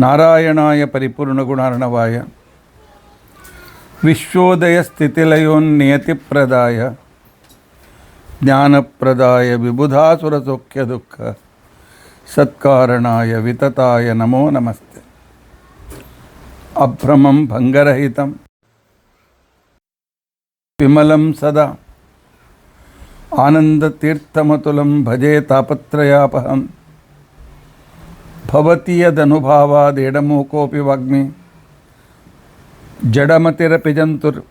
नारायणाय परिपूर्णगुणार्णवाय विश्वोदयस्थितिलयोन्नियतिप्रदाय ज्ञानप्रदाय विबुधासुरसौख्यदुःख सत्कारणाय वितताय नमो नमस्ते। अभ्रमं भंगरहितं विमलं सदा आनन्दतीर्थमतुलं भजे तापत्रयापहं भवति यदनुभावादेडमूकोऽपि वाग्मी जडमतिरपि जन्तुर्जायते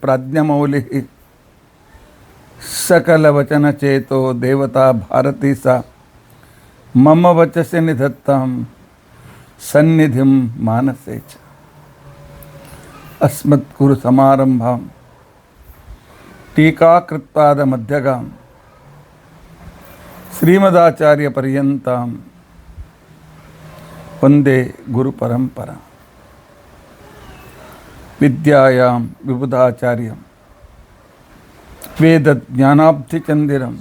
प्राज्ञमौलिः सकलवचनचेतो देवता भारती सा मम वचसि निधत्तां सन्निधिं मानसे च। अस्मद्गुरुसमारम्भां टीकाकृत्पादमध्यगां श्रीमदाचार्यपर्यन्तां वन्दे गुरुपरम्परां। विद्यायां विबुधाचार्यं वेदज्ञानाब्धिचन्दिरं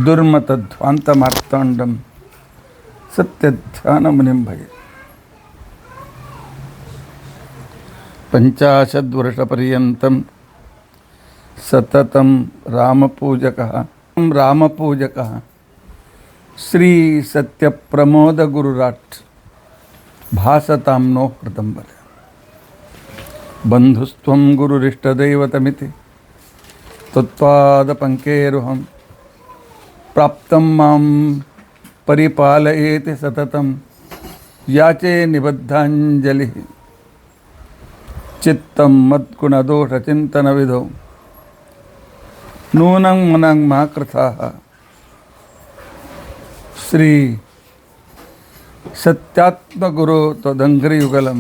दुर्मतध्वान्तमार्ताण्डं सत्यध्यानमुनिं भजे। 50 वर्षपर्यन्तं सततं रामपूजकः श्री सत्यप्रमोद गुरुराट भासतां नो हृदम्बरे। बन्धुस्त्वं गुरुरिष्टदैवतमिति त्वत्पादपङ्केरुहं प्राप्तं मां परिपालयेति सततं याचे निबद्धाञ्जलिः। चित्तं मद्गुणदोषचिन्तनविधौ नूनं मनं मा कृथाः। श्री सत्यात्मगुरो त्वदङ्घ्रियुगलं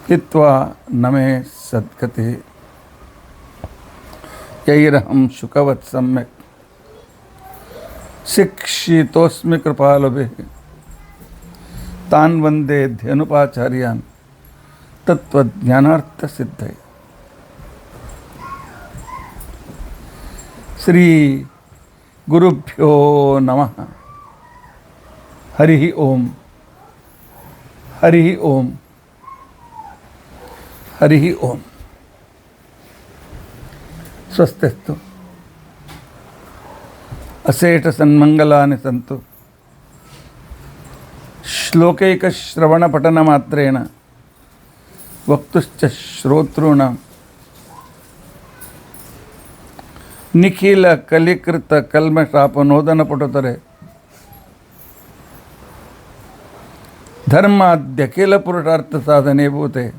हित्वा नमे सद्गतिः। यैरहं शुकवत् सम्यक् शिक्षितोऽस्मि कृपालुभिः तान् वन्दे धेनुपाचार्यान् तत्त्वज्ञानार्थसिद्धये। श्री गुरुभ्यो नमः। हरि ओम हरि ओम हरि ओम। स्वस्तिस्तु अशेष सन्मंगलानि सन्तु। श्लोकैकश्रवणपठनमात्रेण वक्तुश्च श्रोतॄणां निखिल कलिकृत कल्मषापनोदनपटुतरे धर्माद्यखिल पुरुषार्थ साधने भूते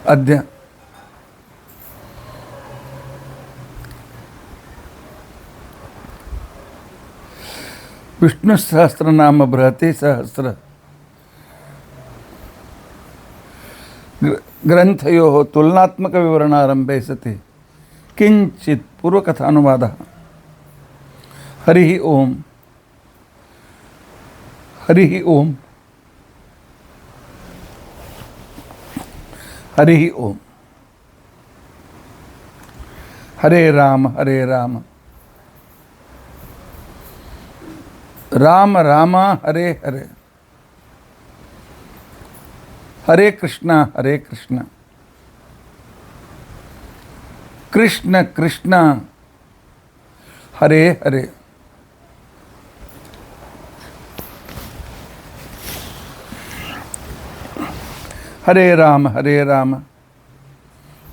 अद्य विष्णु सहस्रनाम बृहति सहस्र ग्रंथयोः तुलनात्मक विवरणारंभे सति किंचित पूर्वकथानुवादः। हरि ओम हरि ओम हरि ओम। हरे राम राम राम हरे हरे। हरे कृष्णा कृष्ण कृष्ण हरे हरे। हरे राम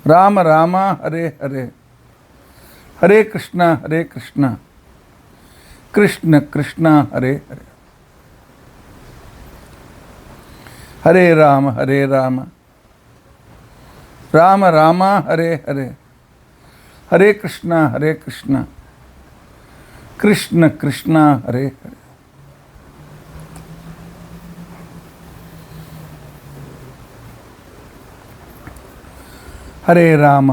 राम राम हरे हरे। हरे कृष्ण कृष्ण कृष्ण हरे हरे। हरे राम राम राम हरे हरे। हरे कृष्ण कृष्ण कृष्ण हरे हरे। हरे राम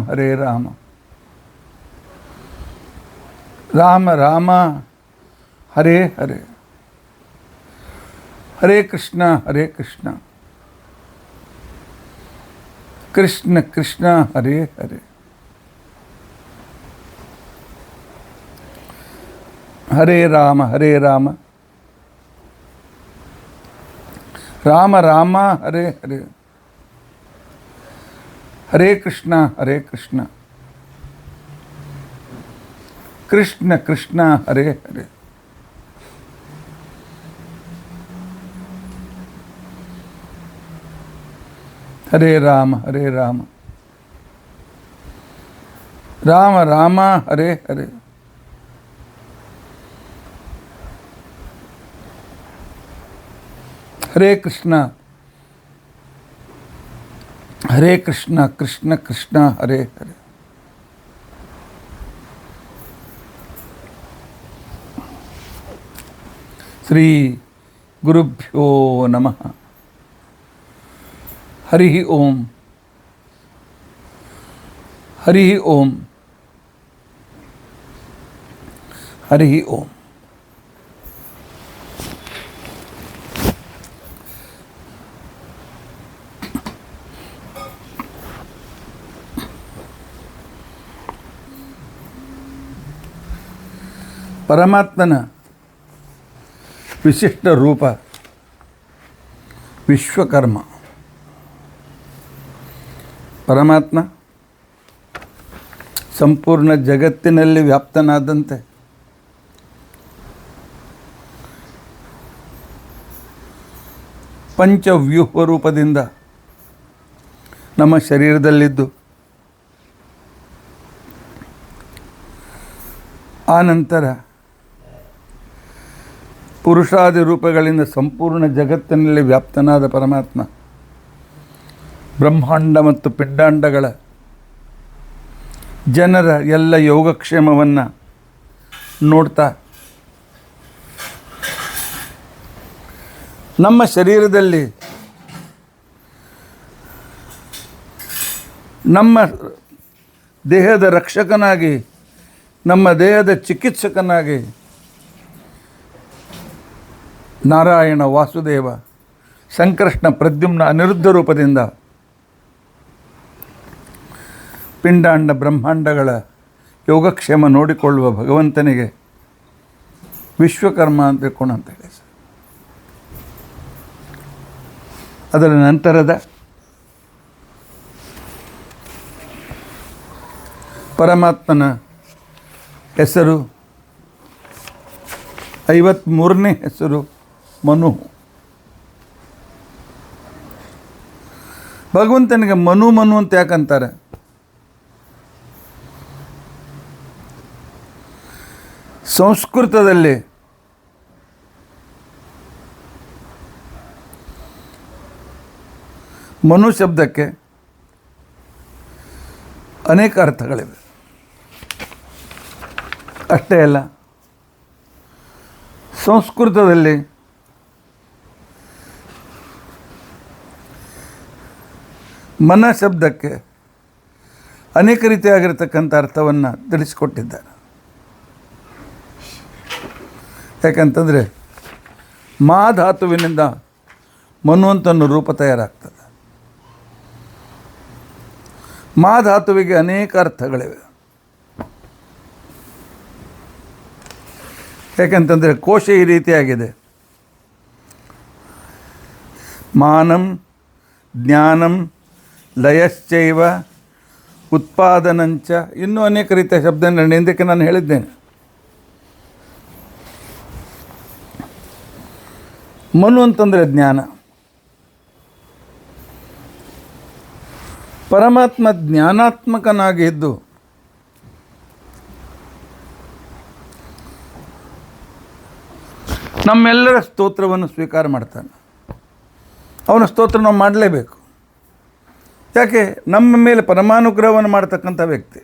राम राम हरे हरे। हरे कृष्ण कृष्ण कृष्ण हरे हरे। ಹರೇ ರಾಮ ಹರೇ ರಾಮ ರಾಮ ರಾಮ ಹರೇ ಹರೇ ಹರೇ ಕೃಷ್ಣ ಕೃಷ್ಣ ಕೃಷ್ಣ ಹರೇ ಹರೇ ಹರೇ ರಾಮ ರಾಮ ರಾಮ ಹರೇ ಹರೇ ಹರೇ ಕೃಷ್ಣ ಕೃಷ್ಣ ಕೃಷ್ಣ ಹರೇ ಹರೇ ಶ್ರೀ ಗುರುಭ್ಯೋ ನಮಃ. ಹರಿ ಓಂ ಹರಿ ಓಂ ಹರಿ ಓಂ. ಪರಮಾತ್ಮನ ವಿಶಿಷ್ಟ ರೂಪ ವಿಶ್ವಕರ್ಮ. ಪರಮಾತ್ಮ ಸಂಪೂರ್ಣ ಜಗತ್ತಿನಲ್ಲಿ ವ್ಯಾಪ್ತನಾದಂತೆ ಪಂಚವ್ಯೂಹ ರೂಪದಿಂದ ನಮ್ಮ ಶರೀರದಲ್ಲಿದ್ದು ಆನಂತರ ಪುರುಷಾದಿ ರೂಪಗಳಿಂದ ಸಂಪೂರ್ಣ ಜಗತ್ತಿನಲ್ಲಿ ವ್ಯಾಪ್ತನಾದ ಪರಮಾತ್ಮ ಬ್ರಹ್ಮಾಂಡ ಮತ್ತು ಪಿಂಡಾಂಡಗಳ ಜನರ ಎಲ್ಲ ಯೋಗಕ್ಷೇಮವನ್ನು ನೋಡ್ತಾ ನಮ್ಮ ಶರೀರದಲ್ಲಿ ನಮ್ಮ ದೇಹದ ರಕ್ಷಕನಾಗಿ, ನಮ್ಮ ದೇಹದ ಚಿಕಿತ್ಸಕನಾಗಿ ನಾರಾಯಣ ವಾಸುದೇವ ಸಂಕೃಷ್ಣ ಪ್ರದ್ಯುಮ್ನ ಅನಿರುದ್ಧ ರೂಪದಿಂದ ಪಿಂಡಾಂಡ ಬ್ರಹ್ಮಾಂಡಗಳ ಯೋಗಕ್ಷೇಮ ನೋಡಿಕೊಳ್ಳುವ ಭಗವಂತನಿಗೆ ವಿಶ್ವಕರ್ಮ ಅಂತ ತಿಳ್ಕೊಂಡು ಅಂತ ಹೇಳಿ. ಅದರ ನಂತರದ ಪರಮಾತ್ಮನ ಹೆಸರು 53ನೇ ಹೆಸರು ಮನು. ಭಗವಂತನಿಗೆ ಮನು ಅಂತ ಯಾಕಂತಾರೆ? ಸಂಸ್ಕೃತದಲ್ಲಿ ಮನು ಶಬ್ದಕ್ಕೆ ಅನೇಕ ಅರ್ಥಗಳಿವೆ. ಅಷ್ಟೇ ಅಲ್ಲ, ಸಂಸ್ಕೃತದಲ್ಲಿ ಮನ ಶಬ್ದಕ್ಕೆ ಅನೇಕ ರೀತಿಯಾಗಿರ್ತಕ್ಕಂಥ ಅರ್ಥವನ್ನು ತಿಳಿಸಿಕೊಟ್ಟಿದ್ದಾರೆ. ಯಾಕಂತಂದರೆ ಮಾ ಧಾತುವಿನಿಂದ ಮನು ಅಂತ ರೂಪ ತಯಾರಾಗ್ತದೆ. ಮಾ ಧಾತುವಿಗೆ ಅನೇಕ ಅರ್ಥಗಳಿವೆ. ಯಾಕಂತಂದರೆ ಕೋಶ ಈ ರೀತಿಯಾಗಿದೆ: ಮಾನಂ, ಜ್ಞಾನಂ, ಲಯಶ್ಚೈವ, ಉತ್ಪಾದನಂಚ, ಇನ್ನೂ ಅನೇಕ ರೀತಿಯ ಶಬ್ದ ಹಿಂದಕ್ಕೆ ನಾನು ಹೇಳಿದ್ದೇನೆ. ಮನು ಅಂತಂದರೆ ಜ್ಞಾನ. ಪರಮಾತ್ಮ ಜ್ಞಾನಾತ್ಮಕನಾಗಿದ್ದು ನಮ್ಮೆಲ್ಲರ ಸ್ತೋತ್ರವನ್ನು ಸ್ವೀಕಾರ ಮಾಡ್ತಾನೆ. ಅವನ ಸ್ತೋತ್ರ ನಾವು ಮಾಡಲೇಬೇಕು. ಯಾಕೆ? ನಮ್ಮ ಮೇಲೆ ಪರಮಾನುಗ್ರಹವನ್ನು ಮಾಡ್ತಕ್ಕಂಥ ವ್ಯಕ್ತಿ.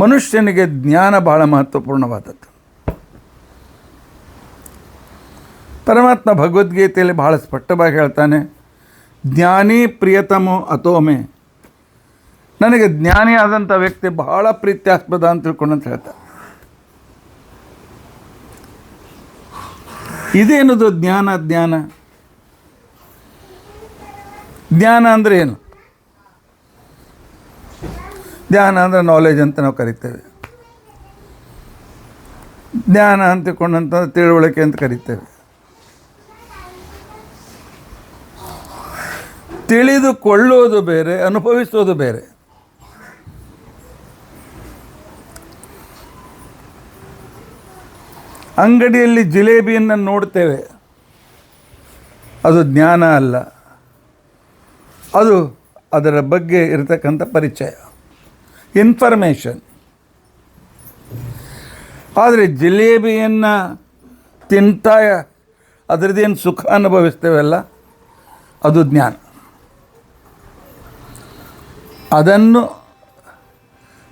ಮನುಷ್ಯನಿಗೆ ಜ್ಞಾನ ಬಹಳ ಮಹತ್ವಪೂರ್ಣವಾದದ್ದು. ಪರಮಾತ್ಮ ಭಗವದ್ಗೀತೆಯಲ್ಲಿ ಬಹಳ ಸ್ಪಷ್ಟವಾಗಿ ಹೇಳ್ತಾನೆ, ಜ್ಞಾನಿ ಪ್ರಿಯತಮೋ ಅಥೋಮೆ. ನನಗೆ ಜ್ಞಾನಿ ಆದಂಥ ವ್ಯಕ್ತಿ ಬಹಳ ಪ್ರೀತ್ಯಾಸ್ಪದ ಅಂತ ತಿಳ್ಕೊಂಡಂತ ಹೇಳ್ತಾರೆ. ಇದೇನದು ಜ್ಞಾನ? ಜ್ಞಾನ ಅಂದರೆ ಏನು? ಜ್ಞಾನ ಅಂದರೆ ನಾಲೆಜ್ ಅಂತ ನಾವು ಕರಿತೇವೆ. ಜ್ಞಾನ ಅಂತಿಕೊಂಡಂತ ತಿಳುವಳಿಕೆ ಅಂತ ಕರಿತೇವೆ. ತಿಳಿದುಕೊಳ್ಳೋದು ಬೇರೆ, ಅನುಭವಿಸೋದು ಬೇರೆ. ಅಂಗಡಿಯಲ್ಲಿ ಜಿಲೇಬಿಯನ್ನು ನೋಡ್ತೇವೆ, ಅದು ಜ್ಞಾನ ಅಲ್ಲ, ಅದು ಅದರ ಬಗ್ಗೆ ಇರತಕ್ಕಂಥ ಪರಿಚಯ, ಇನ್ಫಾರ್ಮೇಷನ್. ಆದರೆ ಜಿಲೇಬಿಯನ್ನು ತಿಂತಾ ಅದರದ್ದೇನು ಸುಖ ಅನುಭವಿಸ್ತೇವಲ್ಲ, ಅದು ಜ್ಞಾನ. ಅದನ್ನು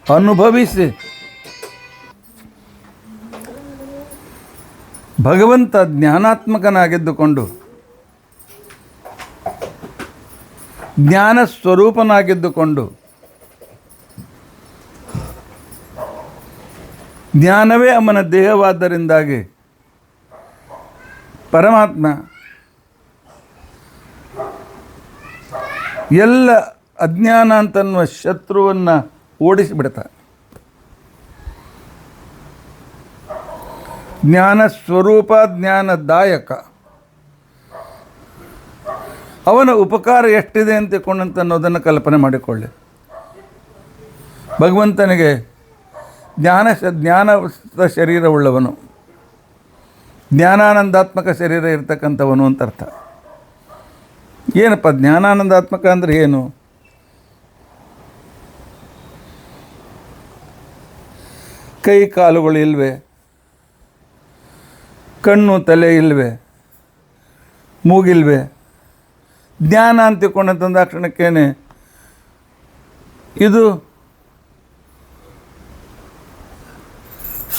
ಅನುಭವಿಸಿ ಭಗವಂತ ಜ್ಞಾನಾತ್ಮಕನಾಗಿದ್ದುಕೊಂಡು ಜ್ಞಾನ ಸ್ವರೂಪನಾಗಿದ್ದುಕೊಂಡು ಜ್ಞಾನವೇ ಅವನ ದೇಹವಾದ್ದರಿಂದಾಗಿ ಪರಮಾತ್ಮ ಎಲ್ಲ ಅಜ್ಞಾನ ಅಂತನ್ನುವ ಶತ್ರುವನ್ನು ಓಡಿಸಿಬಿಡ್ತಾನೆ. ಜ್ಞಾನ ಸ್ವರೂಪ, ಜ್ಞಾನದಾಯಕ. ಅವನ ಉಪಕಾರ ಎಷ್ಟಿದೆ ಅಂತಕೊಂಡಂತ ಅನ್ನೋದನ್ನು ಕಲ್ಪನೆ ಮಾಡಿಕೊಳ್ಳಿ. ಭಗವಂತನಿಗೆ ಜ್ಞಾನ ಶರೀರವುಳ್ಳವನು, ಜ್ಞಾನಾನಂದಾತ್ಮಕ ಶರೀರ ಇರ್ತಕ್ಕಂಥವನು ಅಂತ ಅರ್ಥ. ಏನಪ್ಪ ಜ್ಞಾನಾನಂದಾತ್ಮಕ ಅಂದರೆ ಏನು? ಕೈ ಕಾಲುಗಳು ಇಲ್ವೇ, ಕಣ್ಣು ತಲೆ ಇಲ್ವೇ, ಮೂಗಿಲ್ವೇ? ಜ್ಞಾನ ಅಂತಿಕೊಂಡಂತಂದಾಕ್ಷಣಕ್ಕೇನೆ ಇದು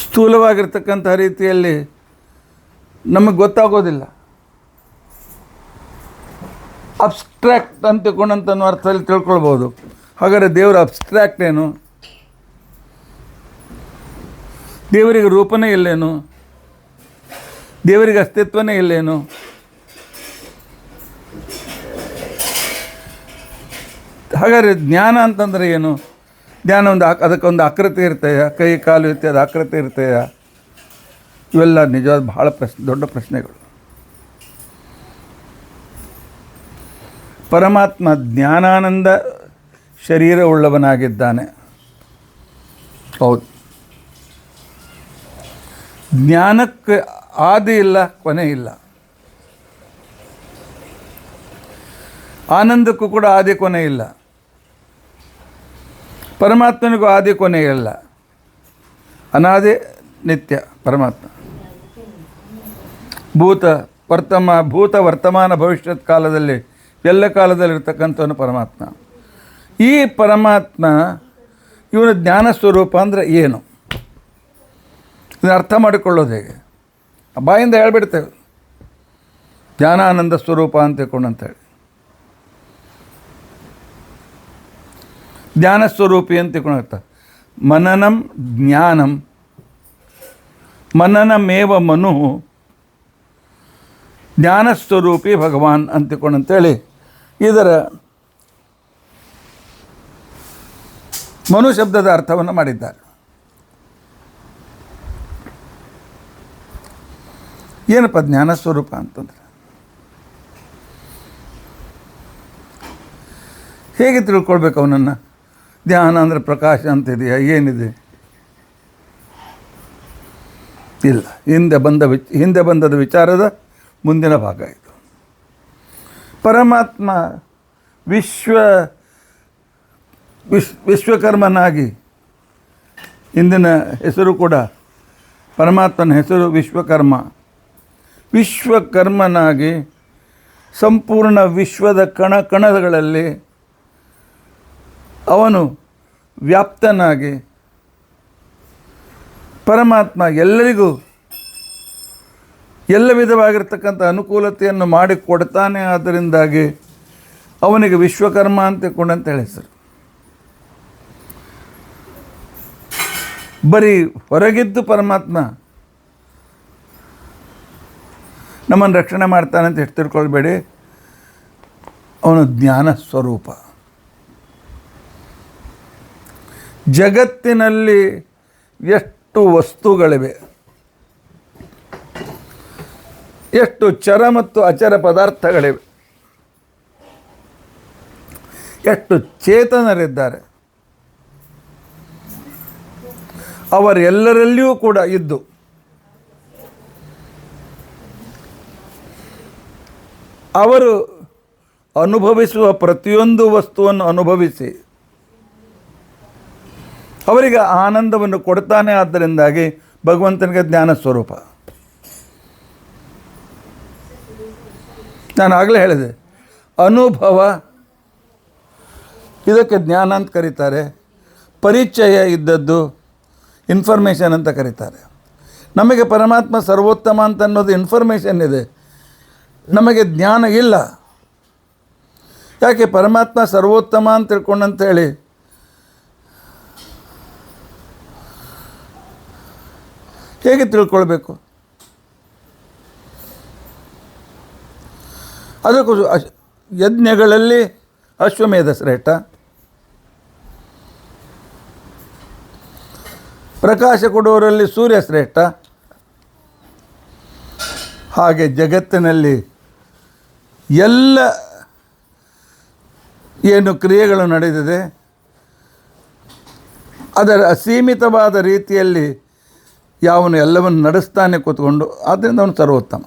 ಸ್ಥೂಲವಾಗಿರ್ತಕ್ಕಂಥ ರೀತಿಯಲ್ಲಿ ನಮಗೆ ಗೊತ್ತಾಗೋದಿಲ್ಲ. ಅಬ್ಸ್ಟ್ರಾಕ್ಟ್ ಅಂತಿಕೊಂಡಂತ ಅರ್ಥದಲ್ಲಿ ತಿಳ್ಕೊಳ್ಬೋದು. ಹಾಗಾದರೆ ದೇವರ ಅಬ್ಸ್ಟ್ರಾಕ್ಟ್ ಏನು? ದೇವರಿಗೆ ರೂಪನೇ ಇಲ್ಲೇನು? ದೇವರಿಗೆ ಅಸ್ತಿತ್ವನೇ ಇಲ್ಲೇನು? ಹಾಗಾದರೆ ಜ್ಞಾನ ಅಂತಂದರೆ ಏನು? ಜ್ಞಾನ ಅದಕ್ಕೊಂದು ಆಕೃತಿ ಇರ್ತೇಯ, ಕೈ ಕಾಲು ಇತ್ಯಾದಿ ಆಕೃತಿ ಇರ್ತೇಯ? ಇವೆಲ್ಲ ನಿಜವಾದ ಬಹಳ ದೊಡ್ಡ ಪ್ರಶ್ನೆಗಳು. ಪರಮಾತ್ಮ ಜ್ಞಾನಾನಂದ ಶರೀರವುಳ್ಳವನಾಗಿದ್ದಾನೆ. ಹೌದು, ಜ್ಞಾನಕ್ಕೆ ಆದಿ ಇಲ್ಲ, ಕೊನೆ ಇಲ್ಲ. ಆನಂದಕ್ಕೂ ಕೂಡ ಆದಿ ಕೊನೆ ಇಲ್ಲ. ಪರಮಾತ್ಮನಿಗೂ ಆದಿ ಕೊನೆ ಇಲ್ಲ, ಅನಾದಿ ನಿತ್ಯ ಪರಮಾತ್ಮ. ಭೂತ ವರ್ತಮಾನ ಭವಿಷ್ಯತ್ ಕಾಲದಲ್ಲಿ ಎಲ್ಲ ಕಾಲದಲ್ಲಿರ್ತಕ್ಕಂಥವನು ಪರಮಾತ್ಮ. ಈ ಪರಮಾತ್ಮ ಇವನ ಜ್ಞಾನ ಸ್ವರೂಪ ಅಂದರೆ ಏನು? ಇದನ್ನು ಅರ್ಥ ಮಾಡಿಕೊಳ್ಳೋದು ಹೇಗೆ? ಬಾಯಿಂದ ಹೇಳ್ಬಿಡ್ತೇವೆ ಜ್ಞಾನಾನಂದ ಸ್ವರೂಪ ಅಂತೇಳಿ. ಜ್ಞಾನ ಸ್ವರೂಪಿ ಅಂತ ಮನನಂ ಜ್ಞಾನಂ ಮನನಮೇವ ಮನು ಜ್ಞಾನಸ್ವರೂಪಿ ಭಗವಾನ್ ಅಂತೇಳಿ ಇದರ ಮನು ಶಬ್ದದ ಅರ್ಥವನ್ನು ಮಾಡಿದ್ದಾರೆ. ಏನಪ್ಪ ಜ್ಞಾನಸ್ವರೂಪ ಅಂತಂದರೆ? ಹೇಗೆ ತಿಳ್ಕೊಳ್ಬೇಕು ಅವನನ್ನು? ಜ್ಞಾನ ಅಂದರೆ ಪ್ರಕಾಶ ಅಂತಿದೆಯಾ? ಏನಿದೆ? ಇಲ್ಲ, ಹಿಂದೆ ಬಂದದ ವಿಚಾರದ ಮುಂದಿನ ಭಾಗ ಇದು. ಪರಮಾತ್ಮ ವಿಶ್ವಕರ್ಮನಾಗಿ, ಇಂದಿನ ಹೆಸರು ಕೂಡ ಪರಮಾತ್ಮನ ಹೆಸರು ವಿಶ್ವಕರ್ಮ. ವಿಶ್ವಕರ್ಮನಾಗಿ ಸಂಪೂರ್ಣ ವಿಶ್ವದ ಕಣಗಳಲ್ಲಿ ಅವನು ವ್ಯಾಪ್ತನಾಗಿ ಪರಮಾತ್ಮ ಎಲ್ಲರಿಗೂ ಎಲ್ಲ ವಿಧವಾಗಿರ್ತಕ್ಕಂಥ ಅನುಕೂಲತೆಯನ್ನು ಮಾಡಿಕೊಡ್ತಾನೆ. ಆದ್ದರಿಂದಾಗಿ ಅವನಿಗೆ ವಿಶ್ವಕರ್ಮ ಅಂತ ಹೇಳಿ ಹೆಸರು. ಬರೀ ಹೊರಗಿದ್ದು ಪರಮಾತ್ಮ ನಮ್ಮನ್ನು ರಕ್ಷಣೆ ಮಾಡ್ತಾನೆ ಅಂತ ಎಷ್ಟು ತಿಳ್ಕೊಳ್ಬೇಡಿ. ಅವನು ಜ್ಞಾನ ಸ್ವರೂಪ. ಜಗತ್ತಿನಲ್ಲಿ ಎಷ್ಟು ವಸ್ತುಗಳಿವೆ, ಎಷ್ಟು ಚರ ಮತ್ತು ಅಚರ ಪದಾರ್ಥಗಳಿವೆ, ಎಷ್ಟು ಚೇತನರಿದ್ದಾರೆ, ಅವರೆಲ್ಲರಲ್ಲಿಯೂ ಕೂಡ ಇದ್ದು ಅವರು ಅನುಭವಿಸುವ ಪ್ರತಿಯೊಂದು ವಸ್ತುವನ್ನು ಅನುಭವಿಸಿ ಅವರಿಗೆ ಆನಂದವನ್ನು ಕೊಡ್ತಾನೆ. ಆದ್ದರಿಂದಾಗಿ ಭಗವಂತನಿಗೆ ಜ್ಞಾನ ಸ್ವರೂಪ. ನಾನು ಆಗಲೇ ಹೇಳಿದೆ, ಅನುಭವ ಇದಕ್ಕೆ ಜ್ಞಾನ ಅಂತ ಕರೀತಾರೆ, ಪರಿಚಯ ಇದ್ದದ್ದು ಇನ್ಫಾರ್ಮೇಷನ್ ಅಂತ ಕರೀತಾರೆ. ನಮಗೆ ಪರಮಾತ್ಮ ಸರ್ವೋತ್ತಮ ಅಂತ ಅನ್ನೋದು ಇನ್ಫಾರ್ಮೇಷನ್ ಇದೆ, ನಮಗೆ ಜ್ಞಾನ ಇಲ್ಲ. ಯಾಕೆ ಪರಮಾತ್ಮ ಸರ್ವೋತ್ತಮ ಅಂತ ತಿಳ್ಕೊಂಡಂತೇಳಿ ಹೇಗೆ ತಿಳ್ಕೊಳ್ಬೇಕು? ಅದಕ್ಕೂ ಯಜ್ಞಗಳಲ್ಲಿ ಅಶ್ವಮೇಧ ಶ್ರೇಷ್ಠ, ಪ್ರಕಾಶ ಕೊಡುವವರಲ್ಲಿ ಸೂರ್ಯ ಶ್ರೇಷ್ಠ. ಹಾಗೆ ಜಗತ್ತಿನಲ್ಲಿ ಎಲ್ಲ ಏನು ಕ್ರಿಯೆಗಳು ನಡೆದಿದೆ ಅದರ ಅಸೀಮಿತವಾದ ರೀತಿಯಲ್ಲಿ ಯಾವನು ಎಲ್ಲವನ್ನು ನಡೆಸ್ತಾನೆ ಕೂತ್ಕೊಂಡು, ಆದ್ದರಿಂದ ಅವನು ಸರ್ವೋತ್ತಮ.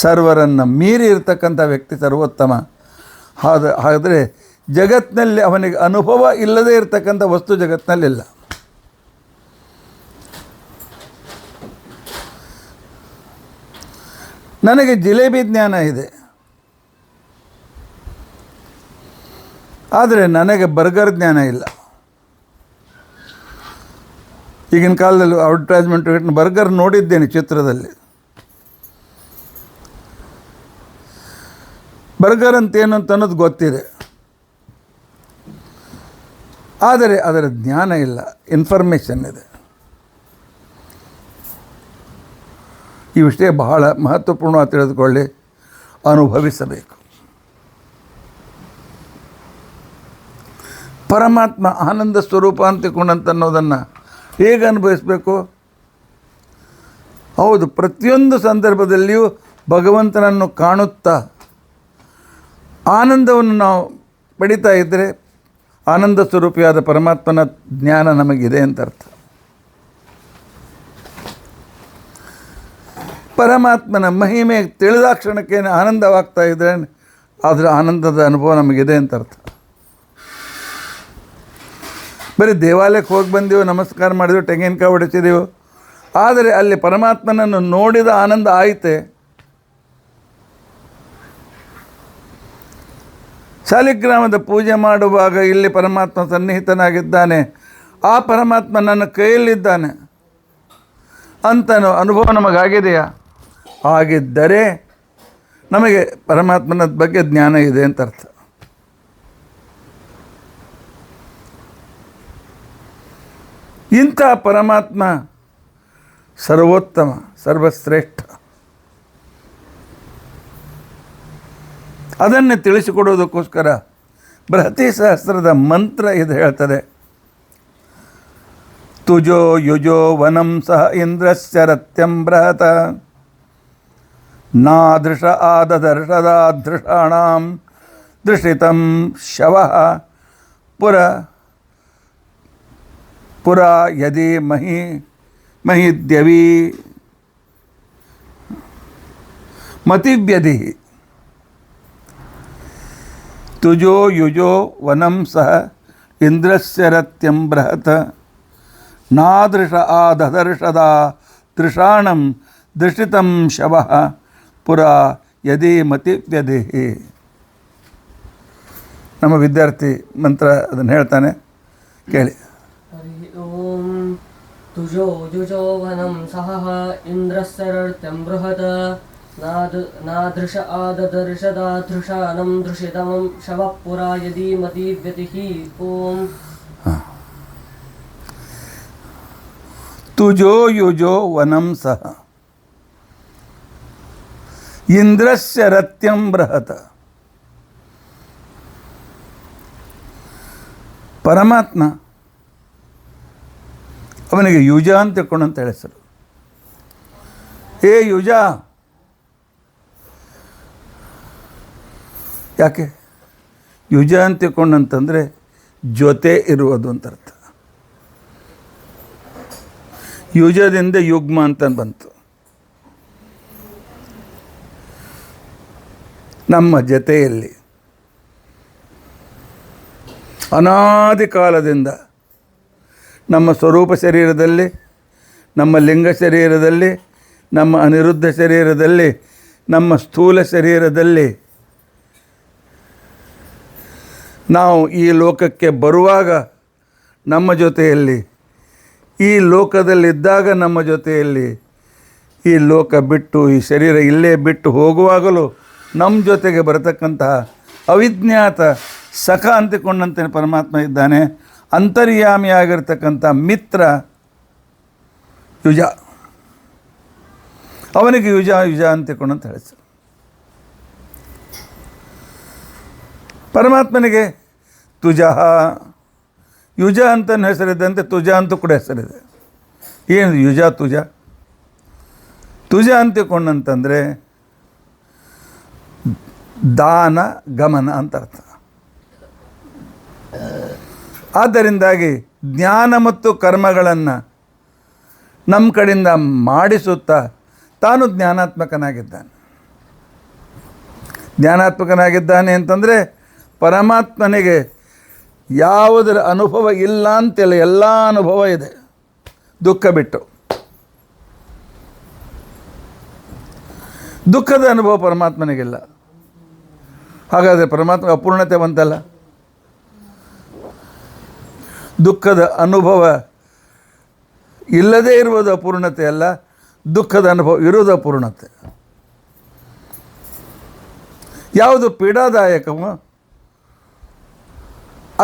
ಸರ್ವರನ್ನು ಮೀರಿ ಇರತಕ್ಕಂಥ ವ್ಯಕ್ತಿ ಸರ್ವೋತ್ತಮ. ಹಾಗಾದರೆ ಜಗತ್ತಿನಲ್ಲಿ ಅವನಿಗೆ ಅನುಭವ ಇಲ್ಲದೇ ಇರತಕ್ಕಂಥ ವಸ್ತು ಜಗತ್ತಿನಲ್ಲಿಲ್ಲ. ನನಗೆ ಜಿಲೇಬಿ ಜ್ಞಾನ ಇದೆ, ಆದರೆ ನನಗೆ ಬರ್ಗರ್ ಜ್ಞಾನ ಇಲ್ಲ. ಈಗಿನ ಕಾಲದಲ್ಲಿ ಅಡ್ವರ್ಟೈಸ್ಮೆಂಟ್ ಬರ್ಗರ್ ನೋಡಿದ್ದೇನೆ ಚಿತ್ರದಲ್ಲಿ. ಬರ್ಗರ್ ಅಂತೇನು ಅಂತ ಅನ್ನೋದು ಗೊತ್ತಿದೆ, ಆದರೆ ಅದರ ಜ್ಞಾನ ಇಲ್ಲ, ಇನ್ಫಾರ್ಮೇಷನ್ ಇದೆ. ಈ ವಿಷಯ ಬಹಳ ಮಹತ್ವಪೂರ್ಣವಾಗಿ ತಿಳಿದುಕೊಳ್ಳಿ, ಅನುಭವಿಸಬೇಕು. ಪರಮಾತ್ಮ ಆನಂದ ಸ್ವರೂಪ ಅಂತ ತಿಳ್ಕೊಂಡಂತನ್ನೋದನ್ನು ಹೇಗೆ ಅನುಭವಿಸಬೇಕು? ಹೌದು, ಪ್ರತಿಯೊಂದು ಸಂದರ್ಭದಲ್ಲಿಯೂ ಭಗವಂತನನ್ನು ಕಾಣುತ್ತಾ ಆನಂದವನ್ನು ನಾವು ಪಡಿತಾ ಇದ್ದರೆ ಆನಂದ ಸ್ವರೂಪಿಯಾದ ಪರಮಾತ್ಮನ ಜ್ಞಾನ ನಮಗಿದೆ ಅಂತ ಅರ್ಥ. ಪರಮಾತ್ಮನ ಮಹಿಮೆ ತಿಳಿದಾಕ್ಷಣಕ್ಕೆ ಆನಂದವಾಗ್ತಾ ಇದ್ದರೆ ಅದರ ಆನಂದದ ಅನುಭವ ನಮಗಿದೆ ಅಂತ ಅರ್ಥ. ಬರೀ ದೇವಾಲಯಕ್ಕೆ ಹೋಗಿ ಬಂದೆವು, ನಮಸ್ಕಾರ ಮಾಡಿದೆವು, ತೆಂಗಿನಕಾಯಿ ಹೊಡೆಸಿದೆವು, ಆದರೆ ಅಲ್ಲಿ ಪರಮಾತ್ಮನನ್ನು ನೋಡಿದ ಆನಂದ ಆಯಿತೆ. ಶಾಲಿಗ್ರಾಮದ ಪೂಜೆ ಮಾಡುವಾಗ ಇಲ್ಲಿ ಪರಮಾತ್ಮ ಸನ್ನಿಹಿತನಾಗಿದ್ದಾನೆ, ಆ ಪರಮಾತ್ಮ ನನ್ನ ಕೈಯಲ್ಲಿದ್ದಾನೆ ಅಂತನೋ ಅನುಭವ ನಮಗಾಗಿದೆಯಾ? ಆಗಿದ್ದರೆ ನಮಗೆ ಪರಮಾತ್ಮನ ಬಗ್ಗೆ ಜ್ಞಾನ ಇದೆ ಅಂತ ಅರ್ಥ. ಇಂಥ ಪರಮಾತ್ಮ ಸರ್ವೋತ್ತಮ, ಸರ್ವಶ್ರೇಷ್ಠ. ಅದನ್ನು ತಿಳಿಸಿಕೊಡೋದಕ್ಕೋಸ್ಕರ ಬೃಹತಿ ಸಹಸ್ರದ ಮಂತ್ರ ಇದು ಹೇಳ್ತದೆ. ತುಜೋ ಯುಜೋ ವನಂ ಸಹ ಇಂದ್ರಸ್ಯ ರತ್ಯಂ ಬೃಹತ ನಾದೃಶ ಆದದರ್ಶದಾದೃಷಾಣಾಂ ದೃಷಿತಂ ಶವಃ ಪುರ ಯದಿ ಮಹಿದ್ಯವಿ ಮತಿವ್ಯಧಿ. ತುಜೋ ಯುಜೋ ವನಂ ಸಹ ಇಂದ್ರಸ್ಯ ರತ್ಯಂ ಬೃಹತ ನಾದೃಶ ಆದದರ್ಶದಾ ದೃಷಾಣಂ ದೃಷಿತಂ ಶವಃ ಪುರ ಯದಿ ಮತಿವ್ಯಧಿ. ನಮ್ಮ ವಿದ್ಯಾರ್ಥಿ ಮಂತ್ರ ಅದನ್ನು ಹೇಳ್ತಾನೆ, ಕೇಳಿ. ಓಂ ತುಜೋ ಯುಜೋ ವನಂ ಸಹ ಇಂದ್ರಸ್ಯ ರತ್ಯಂ ಬೃಹತ ನಾದೃಶ ಆದದರ್ಶದಾದೃಶಾನಂ ದೃಷಿತಂ ಶವಃ ಪುರ ಯದಿ ಮತಿವ್ಯತಿಃ. ಓಂ ತುಜೋ ಯುಜೋ ವನಂ ಸಹ ಇಂದ್ರಸ್ಯ ರತ್ಯಂ ಬೃಹತ. ಪರಮಾತ್ಮ ಅವನಿಗೆ ಯುಜ ಅಂತ ತಿಳ್ಕೊಂಡಂತ ಹೆಸರು. ಹೇ ಯುಜ. ಯಾಕೆ ಯುಜ ಅಂತ ತಿಳ್ಕೊಂಡಂತಂದರೆ ಜೊತೆ ಇರುವುದು ಅಂತ ಅರ್ಥ. ಯುಜದಿಂದ ಯುಗ್ಮ ಅಂತ ಬಂತು. ನಮ್ಮ ಜೊತೆಯಲ್ಲಿ ಅನಾದಿ ಕಾಲದಿಂದ ನಮ್ಮ ಸ್ವರೂಪ ಶರೀರದಲ್ಲಿ, ನಮ್ಮ ಲಿಂಗ ಶರೀರದಲ್ಲಿ, ನಮ್ಮ ಅನಿರುದ್ಧ ಶರೀರದಲ್ಲಿ, ನಮ್ಮ ಸ್ಥೂಲ ಶರೀರದಲ್ಲಿ ನಾವು ಈ ಲೋಕಕ್ಕೆ ಬರುವಾಗ ನಮ್ಮ ಜೊತೆಯಲ್ಲಿ, ಈ ಲೋಕದಲ್ಲಿದ್ದಾಗ ನಮ್ಮ ಜೊತೆಯಲ್ಲಿ, ಈ ಲೋಕ ಬಿಟ್ಟು ಈ ಶರೀರ ಇಲ್ಲೇ ಬಿಟ್ಟು ಹೋಗುವಾಗಲೂ ನಮ್ಮ ಜೊತೆಗೆ ಬರತಕ್ಕಂತಹ ಅವಿಜ್ಞಾತ ಸಖ ಅಂತಿಕೊಂಡಂತೆ ಪರಮಾತ್ಮ ಇದ್ದಾನೆ. ಅಂತರ್ಯಾಮಿಯಾಗಿರ್ತಕ್ಕಂಥ ಮಿತ್ರ ಯುಜ. ಅವನಿಗೆ ಯುಜ ಯುಜ ಅಂತಿಕೊಂಡಂತ ಹೇಳಿಸು. ಪರಮಾತ್ಮನಿಗೆ ತುಜ, ಯುಜ ಅಂತ ಹೆಸರಿದ್ದಂತೆ ತುಜ ಅಂತೂ ಕೂಡ ಹೆಸರಿದೆ. ಏನು ಯುಜ ತುಜ? ತುಜ ಅಂತಿಕೊಂಡಂತಂದರೆ ದಾನ ಗಮನ ಅಂತ ಅರ್ಥ. ಆದ್ದರಿಂದಾಗಿ ಜ್ಞಾನ ಮತ್ತು ಕರ್ಮಗಳನ್ನು ನಮ್ಮ ಕಡೆಯಿಂದ ಮಾಡಿಸುತ್ತಾ ತಾನು ಜ್ಞಾನಾತ್ಮಕನಾಗಿದ್ದಾನೆ. ಜ್ಞಾನಾತ್ಮಕನಾಗಿದ್ದಾನೆ ಅಂತಂದರೆ ಪರಮಾತ್ಮನಿಗೆ ಯಾವುದರ ಅನುಭವ ಇಲ್ಲ ಅಂತಿಲ್ಲ, ಎಲ್ಲ ಅನುಭವ ಇದೆ, ದುಃಖ ಬಿಟ್ಟು. ದುಃಖದ ಅನುಭವ ಪರಮಾತ್ಮನಿಗಿಲ್ಲ. ಹಾಗಾದರೆ ಪರಮಾತ್ಮ ಅಪೂರ್ಣತೆ ಬಂತಲ್ಲ. ದುಃಖದ ಅನುಭವ ಇಲ್ಲದೇ ಇರುವುದು ಅಪೂರ್ಣತೆ ಅಲ್ಲ, ದುಃಖದ ಅನುಭವ ಇರುವುದು ಅಪೂರ್ಣತೆ. ಯಾವುದು ಪೀಡಾದಾಯಕವೋ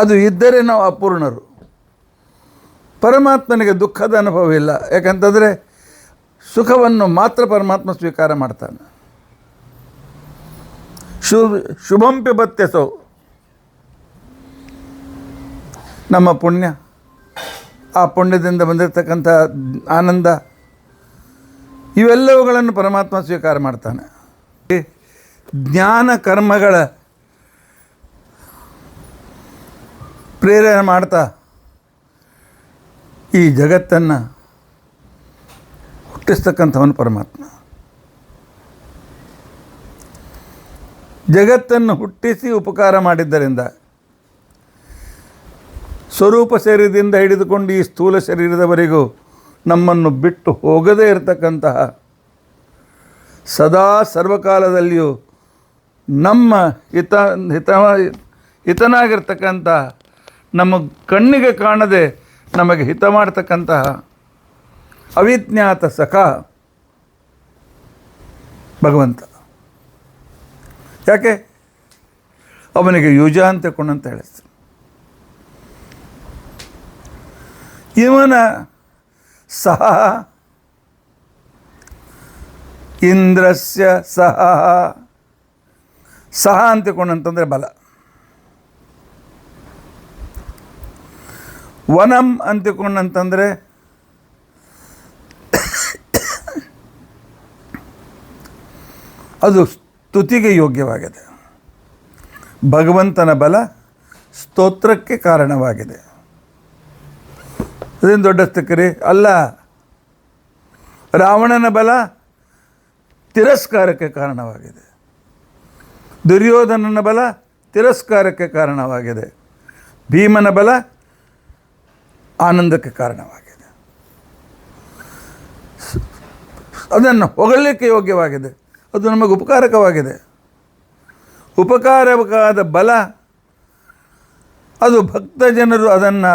ಅದು ಇದ್ದರೆ ನಾವು ಅಪೂರ್ಣರು. ಪರಮಾತ್ಮನಿಗೆ ದುಃಖದ ಅನುಭವ ಇಲ್ಲ. ಯಾಕಂತಂದರೆ ಸುಖವನ್ನು ಮಾತ್ರ ಪರಮಾತ್ಮ ಸ್ವೀಕಾರ ಮಾಡ್ತಾನೆ. ಶುಭಂ ಪಿಬತ್ಯಸೌ, ನಮ್ಮ ಪುಣ್ಯ, ಆ ಪುಣ್ಯದಿಂದ ಬಂದಿರತಕ್ಕಂಥ ಆನಂದ, ಇವೆಲ್ಲವುಗಳನ್ನು ಪರಮಾತ್ಮ ಸ್ವೀಕಾರ ಮಾಡ್ತಾನೆ. ಜ್ಞಾನ ಕರ್ಮಗಳ ಪ್ರೇರಣೆ ಮಾಡ್ತಾ ಈ ಜಗತ್ತನ್ನು ಹುಟ್ಟಿಸ್ತಕ್ಕಂಥವನು ಪರಮಾತ್ಮ. ಜಗತ್ತನ್ನು ಹುಟ್ಟಿಸಿ ಉಪಕಾರ ಮಾಡಿದ್ದರಿಂದ ಸ್ವರೂಪ ಶರೀರದಿಂದ ಹಿಡಿದುಕೊಂಡು ಈ ಸ್ಥೂಲ ಶರೀರದವರೆಗೂ ನಮ್ಮನ್ನು ಬಿಟ್ಟು ಹೋಗದೇ ಇರತಕ್ಕಂತಹ, ಸದಾ ಸರ್ವಕಾಲದಲ್ಲಿಯೂ ನಮ್ಮ ಹಿತನಾಗಿರ್ತಕ್ಕಂಥ, ನಮ್ಮ ಕಣ್ಣಿಗೆ ಕಾಣದೆ ನಮಗೆ ಹಿತ ಮಾಡ್ತಕ್ಕಂತಹ ಅವಿಜ್ಞಾತ ಸಖ ಭಗವಂತ. ಯಾಕೆ ಅವನಿಗೆ ಯುಜ ಅಂತ ಕೊಂಡಂತ ಹೇಳಿಸ್ತಾರೆ. ಇವನ ಸಹ ಇಂದ್ರಸ್ಯ ಸಹ, ಸಹ ಅಂತಿಕೊಂಡಂತಂದರೆ ಬಲ. ವನಂ ಅಂತಿಕೊಂಡಂತಂದರೆ ಅದು ಸ್ತುತಿಗೆ ಯೋಗ್ಯವಾಗಿದೆ. ಭಗವಂತನ ಬಲ ಸ್ತೋತ್ರಕ್ಕೆ ಕಾರಣವಾಗಿದೆ. ಅದೇನು ದೊಡ್ಡ ಸ್ತುತಿರಿ ಅಲ್ಲ. ರಾವಣನ ಬಲ ತಿರಸ್ಕಾರಕ್ಕೆ ಕಾರಣವಾಗಿದೆ. ದುರ್ಯೋಧನನ ಬಲ ತಿರಸ್ಕಾರಕ್ಕೆ ಕಾರಣವಾಗಿದೆ. ಭೀಮನ ಬಲ ಆನಂದಕ್ಕೆ ಕಾರಣವಾಗಿದೆ. ಅದನ್ನು ಹೊಗಳಲಿಕ್ಕೆ ಯೋಗ್ಯವಾಗಿದೆ. ಅದು ನಮಗೆ ಉಪಕಾರಕವಾಗಿದೆ. ಉಪಕಾರವಾದ ಬಲ ಅದು ಭಕ್ತ ಜನರು ಅದನ್ನು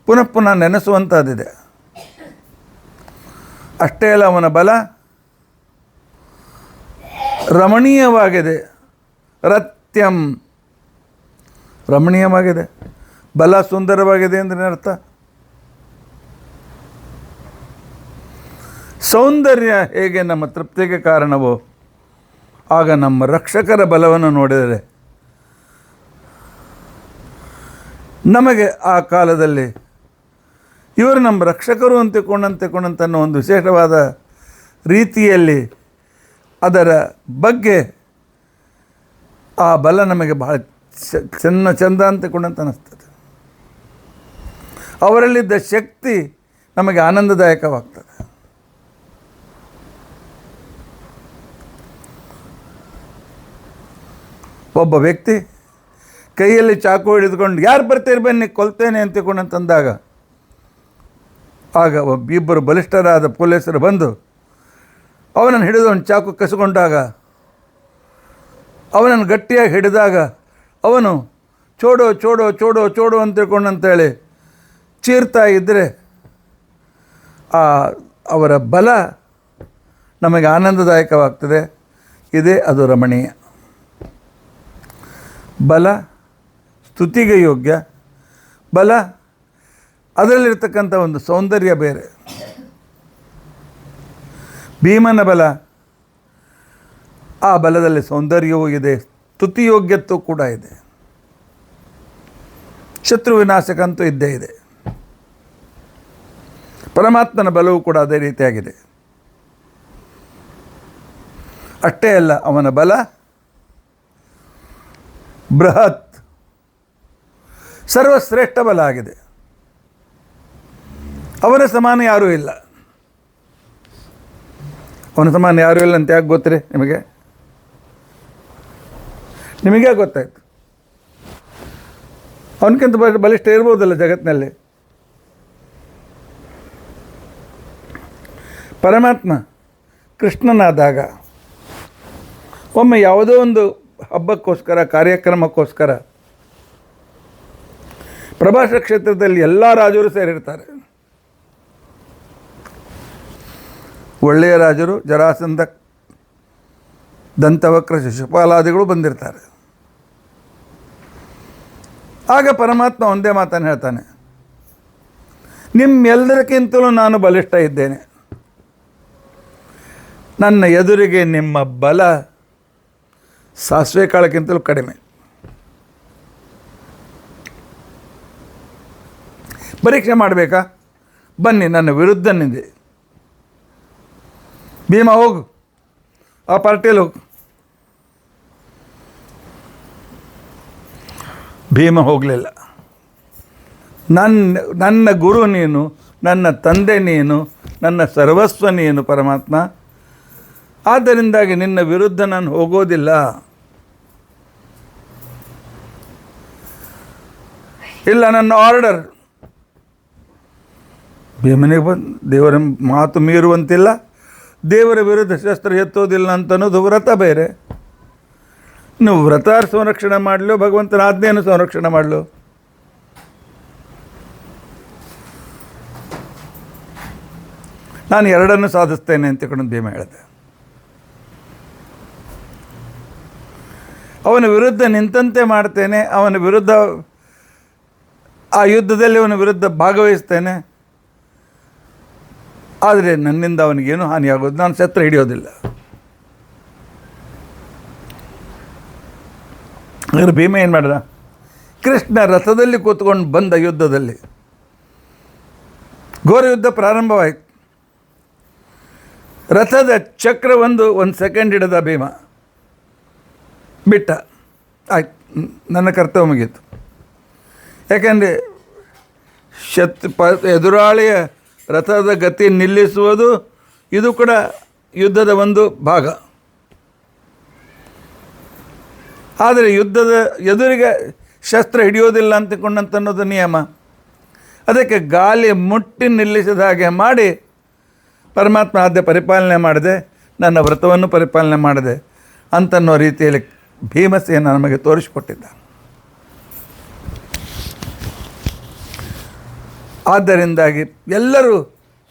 ಪುನಃ ಪುನಃ ನೆನೆಸುವಂಥದ್ದಿದೆ. ಅಷ್ಟೇ ಅಲ್ಲ, ಅವನ ಬಲ ರಮಣೀಯವಾಗಿದೆ. ರತ್ಯಂ ರಮಣೀಯವಾಗಿದೆ. ಬಲ ಸುಂದರವಾಗಿದೆ ಅಂದರೆ ಅರ್ಥ. ಸೌಂದರ್ಯ ಹೇಗೆ ನಮ್ಮ ತೃಪ್ತಿಗೆ ಕಾರಣವೋ, ಆಗ ನಮ್ಮ ರಕ್ಷಕರ ಬಲವನ್ನು ನೋಡಿದರೆ ನಮಗೆ ಆ ಕಾಲದಲ್ಲಿ ಇವರು ನಮ್ಮ ರಕ್ಷಕರು ಅಂತಿಕೊಂಡಂತನ್ನೋ ಒಂದು ವಿಶೇಷವಾದ ರೀತಿಯಲ್ಲಿ ಅದರ ಬಗ್ಗೆ ಆ ಬಲ ನಮಗೆ ಬಹಳ ಚಂದ ಅಂತ ಅನ್ನಿಸ್ತದೆ. ಅವರಲ್ಲಿದ್ದ ಶಕ್ತಿ ನಮಗೆ ಆನಂದದಾಯಕವಾಗ್ತದೆ. ಒಬ್ಬ ವ್ಯಕ್ತಿ ಕೈಯಲ್ಲಿ ಚಾಕು ಹಿಡಿದುಕೊಂಡು ಯಾರು ಬರ್ತೀರಿ ಬನ್ನಿ ಕೊಲ್ತೇನೆ ಅಂತಂದಾಗ ಆಗ ಇಬ್ಬರು ಬಲಿಷ್ಠರಾದ ಪೊಲೀಸರು ಬಂದು ಅವನನ್ನು ಹಿಡಿದು ಒಂದು ಚಾಕು ಕಸಿಕೊಂಡಾಗ ಅವನನ್ನು ಗಟ್ಟಿಯಾಗಿ ಹಿಡಿದಾಗ ಅವನು ಚೋಡೋ ಚೋಡೋ ಚೋಡೋ ಚೋಡೋ ಅಂತೇಳಿ ಚೀರ್ತಾ ಇದ್ದರೆ ಅವರ ಬಲ ನಮಗೆ ಆನಂದದಾಯಕವಾಗ್ತದೆ. ಇದೇ ಅದು ರಮಣೀಯ. ಬಲ ಸ್ತುತಿಗೆ ಯೋಗ್ಯ. ಬಲ ಅದರಲ್ಲಿರ್ತಕ್ಕಂಥ ಒಂದು ಸೌಂದರ್ಯ ಬೇರೆ. ಭೀಮನ ಬಲ, ಆ ಬಲದಲ್ಲಿ ಸೌಂದರ್ಯವೂ ಇದೆ, ಸ್ತುತಿಯೋಗ್ಯತ್ವೂ ಕೂಡ ಇದೆ, ಶತ್ರು ವಿನಾಶಕಂತೂ ಇದ್ದೇ ಇದೆ. ಪರಮಾತ್ಮನ ಬಲವೂ ಕೂಡ ಅದೇ ರೀತಿಯಾಗಿದೆ. ಅಷ್ಟೇ ಅಲ್ಲ, ಅವನ ಬಲ ಬೃಹತ್, ಸರ್ವಶ್ರೇಷ್ಠ ಬಲ ಆಗಿದೆ. ಅವನ ಸಮಾನ ಯಾರೂ ಇಲ್ಲ. ಅವನ ಸಮಾನ ಯಾರೂ ಇಲ್ಲ ಅಂತ ಯಾಕೆ ಗೊತ್ತ್ರಿ ನಿಮಗೆ? ನಿಮಗೇ ಗೊತ್ತಾಯ್ತು. ಅವನಕ್ಕಿಂತ ಬಲಿಷ್ಠ ಇರ್ಬೋದಲ್ಲ ಜಗತ್ತಿನಲ್ಲಿ. ಪರಮಾತ್ಮ ಕೃಷ್ಣನಾದಾಗ ಒಮ್ಮೆ ಯಾವುದೋ ಒಂದು ಹಬ್ಬಕ್ಕೋಸ್ಕರ, ಕಾರ್ಯಕ್ರಮಕ್ಕೋಸ್ಕರ ಪ್ರಭಾಸ ಕ್ಷೇತ್ರದಲ್ಲಿ ಎಲ್ಲ ರಾಜರು ಸೇರಿರ್ತಾರೆ. ಒಳ್ಳೆಯ ರಾಜರು, ಜರಾಸಂಧ, ದಂತವಕ್ರ, ಶಿಶುಪಾಲಾದಿಗಳು ಬಂದಿರ್ತಾರೆ. ಆಗ ಪರಮಾತ್ಮ ಒಂದೇ ಮಾತನ್ನು ಹೇಳ್ತಾನೆ, ನಿಮ್ಮೆಲ್ಲರಿಗಿಂತಲೂ ನಾನು ಬಲಿಷ್ಠ ಇದ್ದೇನೆ. ನನ್ನ ಎದುರಿಗೆ ನಿಮ್ಮ ಬಲ ಸಾಸಿವೆ ಕಾಳಕ್ಕಿಂತಲೂ ಕಡಿಮೆ. ಪರೀಕ್ಷೆ ಮಾಡಬೇಕಾ? ಬನ್ನಿ, ನನ್ನ ವಿರುದ್ಧ ನಿಂದೆ. ಭೀಮ ಹೋಗು, ಆ ಪಾರ್ಟಿಯಲ್ಲಿ ಹೋಗು. ಭೀಮ ಹೋಗಲಿಲ್ಲ. ನನ್ನ ಗುರು ನೀನು, ನನ್ನ ತಂದೆ ನೀನು, ನನ್ನ ಸರ್ವಸ್ವ ನೀನು ಪರಮಾತ್ಮ. ಆದ್ದರಿಂದಾಗಿ ನಿನ್ನ ವಿರುದ್ಧ ನಾನು ಹೋಗೋದಿಲ್ಲ. ಇಲ್ಲ, ನನ್ನ ಆರ್ಡರ್. ಭೀಮನಿಗೆ ಬಂದು ದೇವರ ಮಾತು ಮೀರುವಂತಿಲ್ಲ, ದೇವರ ವಿರುದ್ಧ ಶಸ್ತ್ರ ಎತ್ತೋದಿಲ್ಲ ಅಂತನ್ನೋದು ವ್ರತ ಬೇರೆ. ನೀವು ವ್ರತ ಸಂರಕ್ಷಣೆ ಮಾಡಲು, ಭಗವಂತನ ಆಜ್ಞೆಯನ್ನು ಸಂರಕ್ಷಣೆ ಮಾಡಲು. ನಾನು ಎರಡನ್ನು ಸಾಧಿಸ್ತೇನೆ ಅಂತ ತಿಳ್ಕೊಂಡು ಭೀಮ ಹೇಳಿದೆ. ಅವನ ವಿರುದ್ಧ ನಿಂತಂತೆ ಮಾಡ್ತೇನೆ, ಅವನ ವಿರುದ್ಧ ಆ ಯುದ್ಧದಲ್ಲಿ ಅವನ ವಿರುದ್ಧ ಭಾಗವಹಿಸ್ತೇನೆ. ಆದರೆ ನನ್ನಿಂದ ಅವನಿಗೇನು ಹಾನಿಯಾಗೋದು, ನಾನು ಶಸ್ತ್ರ ಹಿಡಿಯೋದಿಲ್ಲ. ಆದರೆ ಭೀಮ ಏನು ಮಾಡಿದ? ಕೃಷ್ಣ ರಥದಲ್ಲಿ ಕೂತ್ಕೊಂಡು ಬಂದ ಯುದ್ಧದಲ್ಲಿ ಘೋರ ಯುದ್ಧ ಪ್ರಾರಂಭವಾಯಿತು. ರಥದ ಚಕ್ರ ಒಂದು ಸೆಕೆಂಡ್ ಹಿಡಿದ ಭೀಮ, ಬಿಟ್ಟ. ಆಯ್ತು, ನನ್ನ ಕರ್ತವ್ಯ ಮುಗೀತು. ಯಾಕೆಂದರೆ ಎದುರಾಳಿಯ ರಥದ ಗತಿ ನಿಲ್ಲಿಸುವುದು ಇದು ಕೂಡ ಯುದ್ಧದ ಒಂದು ಭಾಗ. ಆದರೆ ಯುದ್ಧದ ಎದುರಿಗೆ ಶಸ್ತ್ರ ಹಿಡಿಯೋದಿಲ್ಲ ಅಂತನ್ನೋದು ನಿಯಮ. ಅದಕ್ಕೆ ಗಾಳಿ ಮುಟ್ಟಿ ನಿಲ್ಲಿಸಿದ ಹಾಗೆ ಮಾಡಿ ಪರಮಾತ್ಮ ಆದ್ಯ ಪರಿಪಾಲನೆ ಮಾಡಿದೆ, ನನ್ನ ವ್ರತವನ್ನು ಪರಿಪಾಲನೆ ಮಾಡಿದೆ ಅಂತನ್ನೋ ರೀತಿಯಲ್ಲಿ ಭೀಮಸೇನ ನಮಗೆ ತೋರಿಸಿಕೊಟ್ಟಿದ್ದ. ಆದ್ದರಿಂದಾಗಿ ಎಲ್ಲರೂ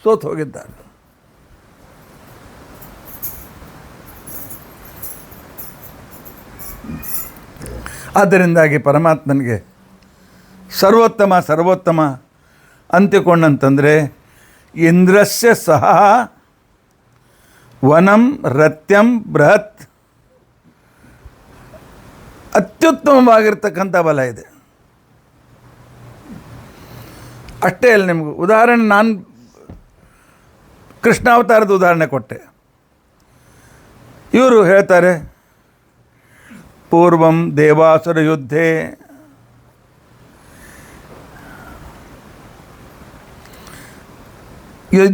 ಸೋತು ಹೋಗಿದ್ದಾರೆ. ಆದ್ದರಿಂದಾಗಿ ಪರಮಾತ್ಮನಿಗೆ ಸರ್ವೋತ್ತಮ ಅಂತಿಕೊಂಡಂತಂದರೆ ಇಂದ್ರಸ್ಯ ಸಹ ವನಂ ರತ್ಯಂ ಬೃಹತ್, ಅತ್ಯುತ್ತಮವಾಗಿರ್ತಕ್ಕಂಥ ಬಲ ಇದೆ. ಅಷ್ಟೇ ಅಲ್ಲ, ನಿಮಗೂ ಉದಾಹರಣೆ, ನಾನು ಕೃಷ್ಣಾವತಾರದ ಉದಾಹರಣೆ ಕೊಟ್ಟೆ. ಇವರು ಹೇಳ್ತಾರೆ, ಪೂರ್ವಂ ದೇವಾಸುರ ಯುದ್ಧೇ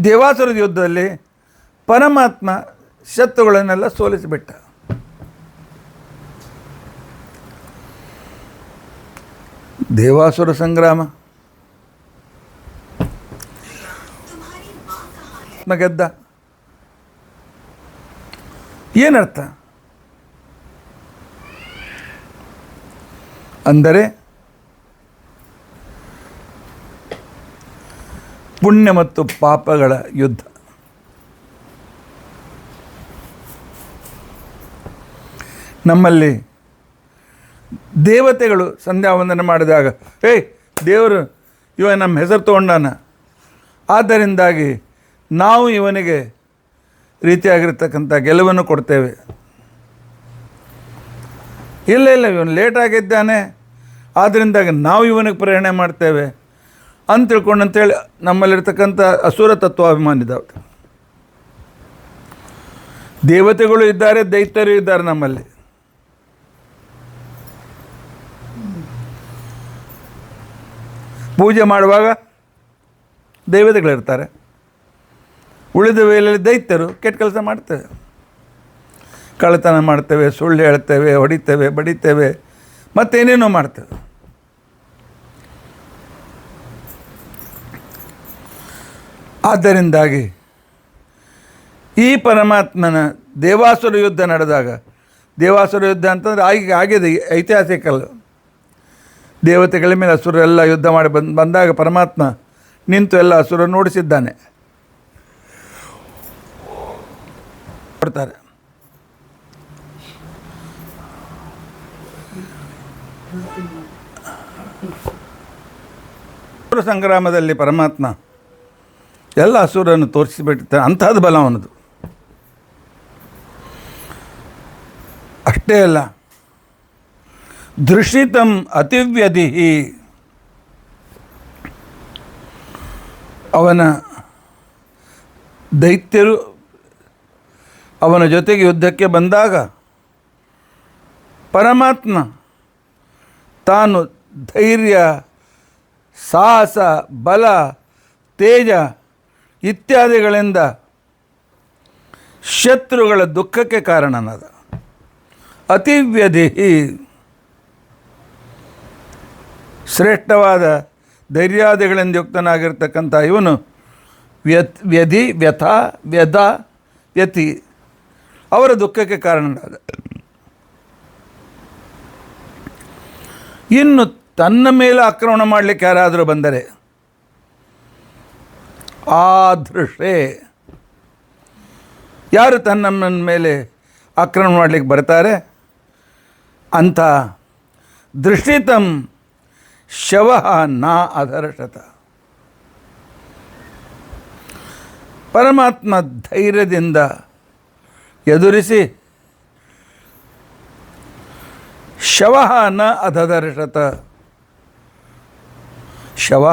ದೇವಾಸುರದ ಯುದ್ಧದಲ್ಲಿ ಪರಮಾತ್ಮ ಶತ್ರುಗಳನ್ನೆಲ್ಲ ಸೋಲಿಸಿಬಿಟ್ಟ. ದೇವಾಸುರ ಸಂಗ್ರಾಮ ಗೆದ್ದ. ಏನರ್ಥ ಅಂದರೆ ಪುಣ್ಯ ಮತ್ತು ಪಾಪಗಳ ಯುದ್ಧ. ನಮ್ಮಲ್ಲಿ ದೇವತೆಗಳು ಸಂಧ್ಯಾ ವಂದನೆ ಮಾಡಿದಾಗ ದೇವರು ಇವ ನಮ್ಮ ಹೆಸರು ತೊಗೊಂಡಾನ, ಆದ್ದರಿಂದಾಗಿ ನಾವು ಇವನಿಗೆ ರೀತಿಯಾಗಿರ್ತಕ್ಕಂಥ ಗೆಲುವನ್ನು ಕೊಡ್ತೇವೆ. ಇಲ್ಲ ಇವನು ಲೇಟಾಗಿದ್ದಾನೆ, ಆದ್ದರಿಂದಾಗಿ ನಾವು ಇವನಿಗೆ ಪ್ರೇರಣೆ ಮಾಡ್ತೇವೆ ಅಂತ ತಿಳ್ಕೊಂಡಂತೇಳಿ ನಮ್ಮಲ್ಲಿರ್ತಕ್ಕಂಥ ಅಸುರ ತತ್ವಾಭಿಮಾನಿದವರು. ದೇವತೆಗಳು ಇದ್ದಾರೆ, ದೈತ್ಯರು ಇದ್ದಾರೆ ನಮ್ಮಲ್ಲಿ. ಪೂಜೆ ಮಾಡುವಾಗ ದೇವತೆಗಳಿರ್ತಾರೆ, ಉಳಿದ ವೇಳೆಯಲ್ಲಿ ದೈತ್ಯರು ಕೆಟ್ಟ ಕೆಲಸ ಮಾಡ್ತೇವೆ, ಕಳ್ಳತನ ಮಾಡ್ತೇವೆ, ಸುಳ್ಳು ಹೇಳ್ತೇವೆ, ಹೊಡಿತೇವೆ, ಬಡಿತೇವೆ, ಮತ್ತೇನೇನೋ ಮಾಡ್ತೇವೆ. ಆದ್ದರಿಂದಾಗಿ ಈ ಪರಮಾತ್ಮನ ದೇವಾಸುರ ಯುದ್ಧ ನಡೆದಾಗ, ದೇವಾಸುರ ಯುದ್ಧ ಅಂತಂದರೆ ಆಗಿದೆ, ಐತಿಹಾಸಿಕಲ್ಲ. ದೇವತೆಗಳ ಮೇಲೆ ಅಸುರೆಲ್ಲ ಯುದ್ಧ ಮಾಡಿ ಬಂದಾಗ ಪರಮಾತ್ಮ ನಿಂತು ಎಲ್ಲ ಅಸುರ ನೋಡಿಸಿದ್ದಾನೆ. ಕೊಡ್ತಾರೆ. ಅಸುರ ಸಂಗ್ರಾಮದಲ್ಲಿ ಪರಮಾತ್ಮ ಎಲ್ಲ ಅಸುರನ್ನು ತೋರಿಸಿಬಿಟ್ಟಿರ್ತಾರೆ. ಅಂಥದ್ದು ಬಲ ಅವನದು. ಅಷ್ಟೇ ಅಲ್ಲ, ದೃಷಿತಂ ಅತಿವ್ಯಧಿ, ಅವನ ದೈತ್ಯರು ಅವನ ಜೊತೆಗೆ ಯುದ್ಧಕ್ಕೆ ಬಂದಾಗ ಪರಮಾತ್ಮ ತಾನು ಧೈರ್ಯ, ಸಾಹಸ, ಬಲ, ತೇಜ ಇತ್ಯಾದಿಗಳಿಂದ ಶತ್ರುಗಳ ದುಃಖಕ್ಕೆ ಕಾರಣನಾದ. ಅತಿವ್ಯಧಿ, ಶ್ರೇಷ್ಠವಾದ ಧೈರ್ಯಾದಿಗಳಿಂದ ಯುಕ್ತನಾಗಿರ್ತಕ್ಕಂಥ ಇವನು ವ್ಯಧಿ, ವ್ಯಥ, ವ್ಯಧ, ವ್ಯತಿ ಅವರ ದುಃಖಕ್ಕೆ ಕಾರಣನಾದ. ಇನ್ನು ತನ್ನ ಮೇಲೆ ಆಕ್ರಮಣ ಮಾಡಲಿಕ್ಕೆ ಯಾರಾದರೂ ಬಂದರೆ ಆದೃಶೆ, ಯಾರು ತನ್ನ ಮೇಲೆ ಆಕ್ರಮಣ ಮಾಡಲಿಕ್ಕೆ ಬರ್ತಾರೆ ಅಂಥ ದೃಷ್ಟಿತಂ ಶವ ನಾ ಅದರ್ಶತ. ಪರಮಾತ್ಮ ಧೈರ್ಯದಿಂದ ಎದುರಿಸಿ ಶವ ನ ಅದರ್ಶತ. ಶವ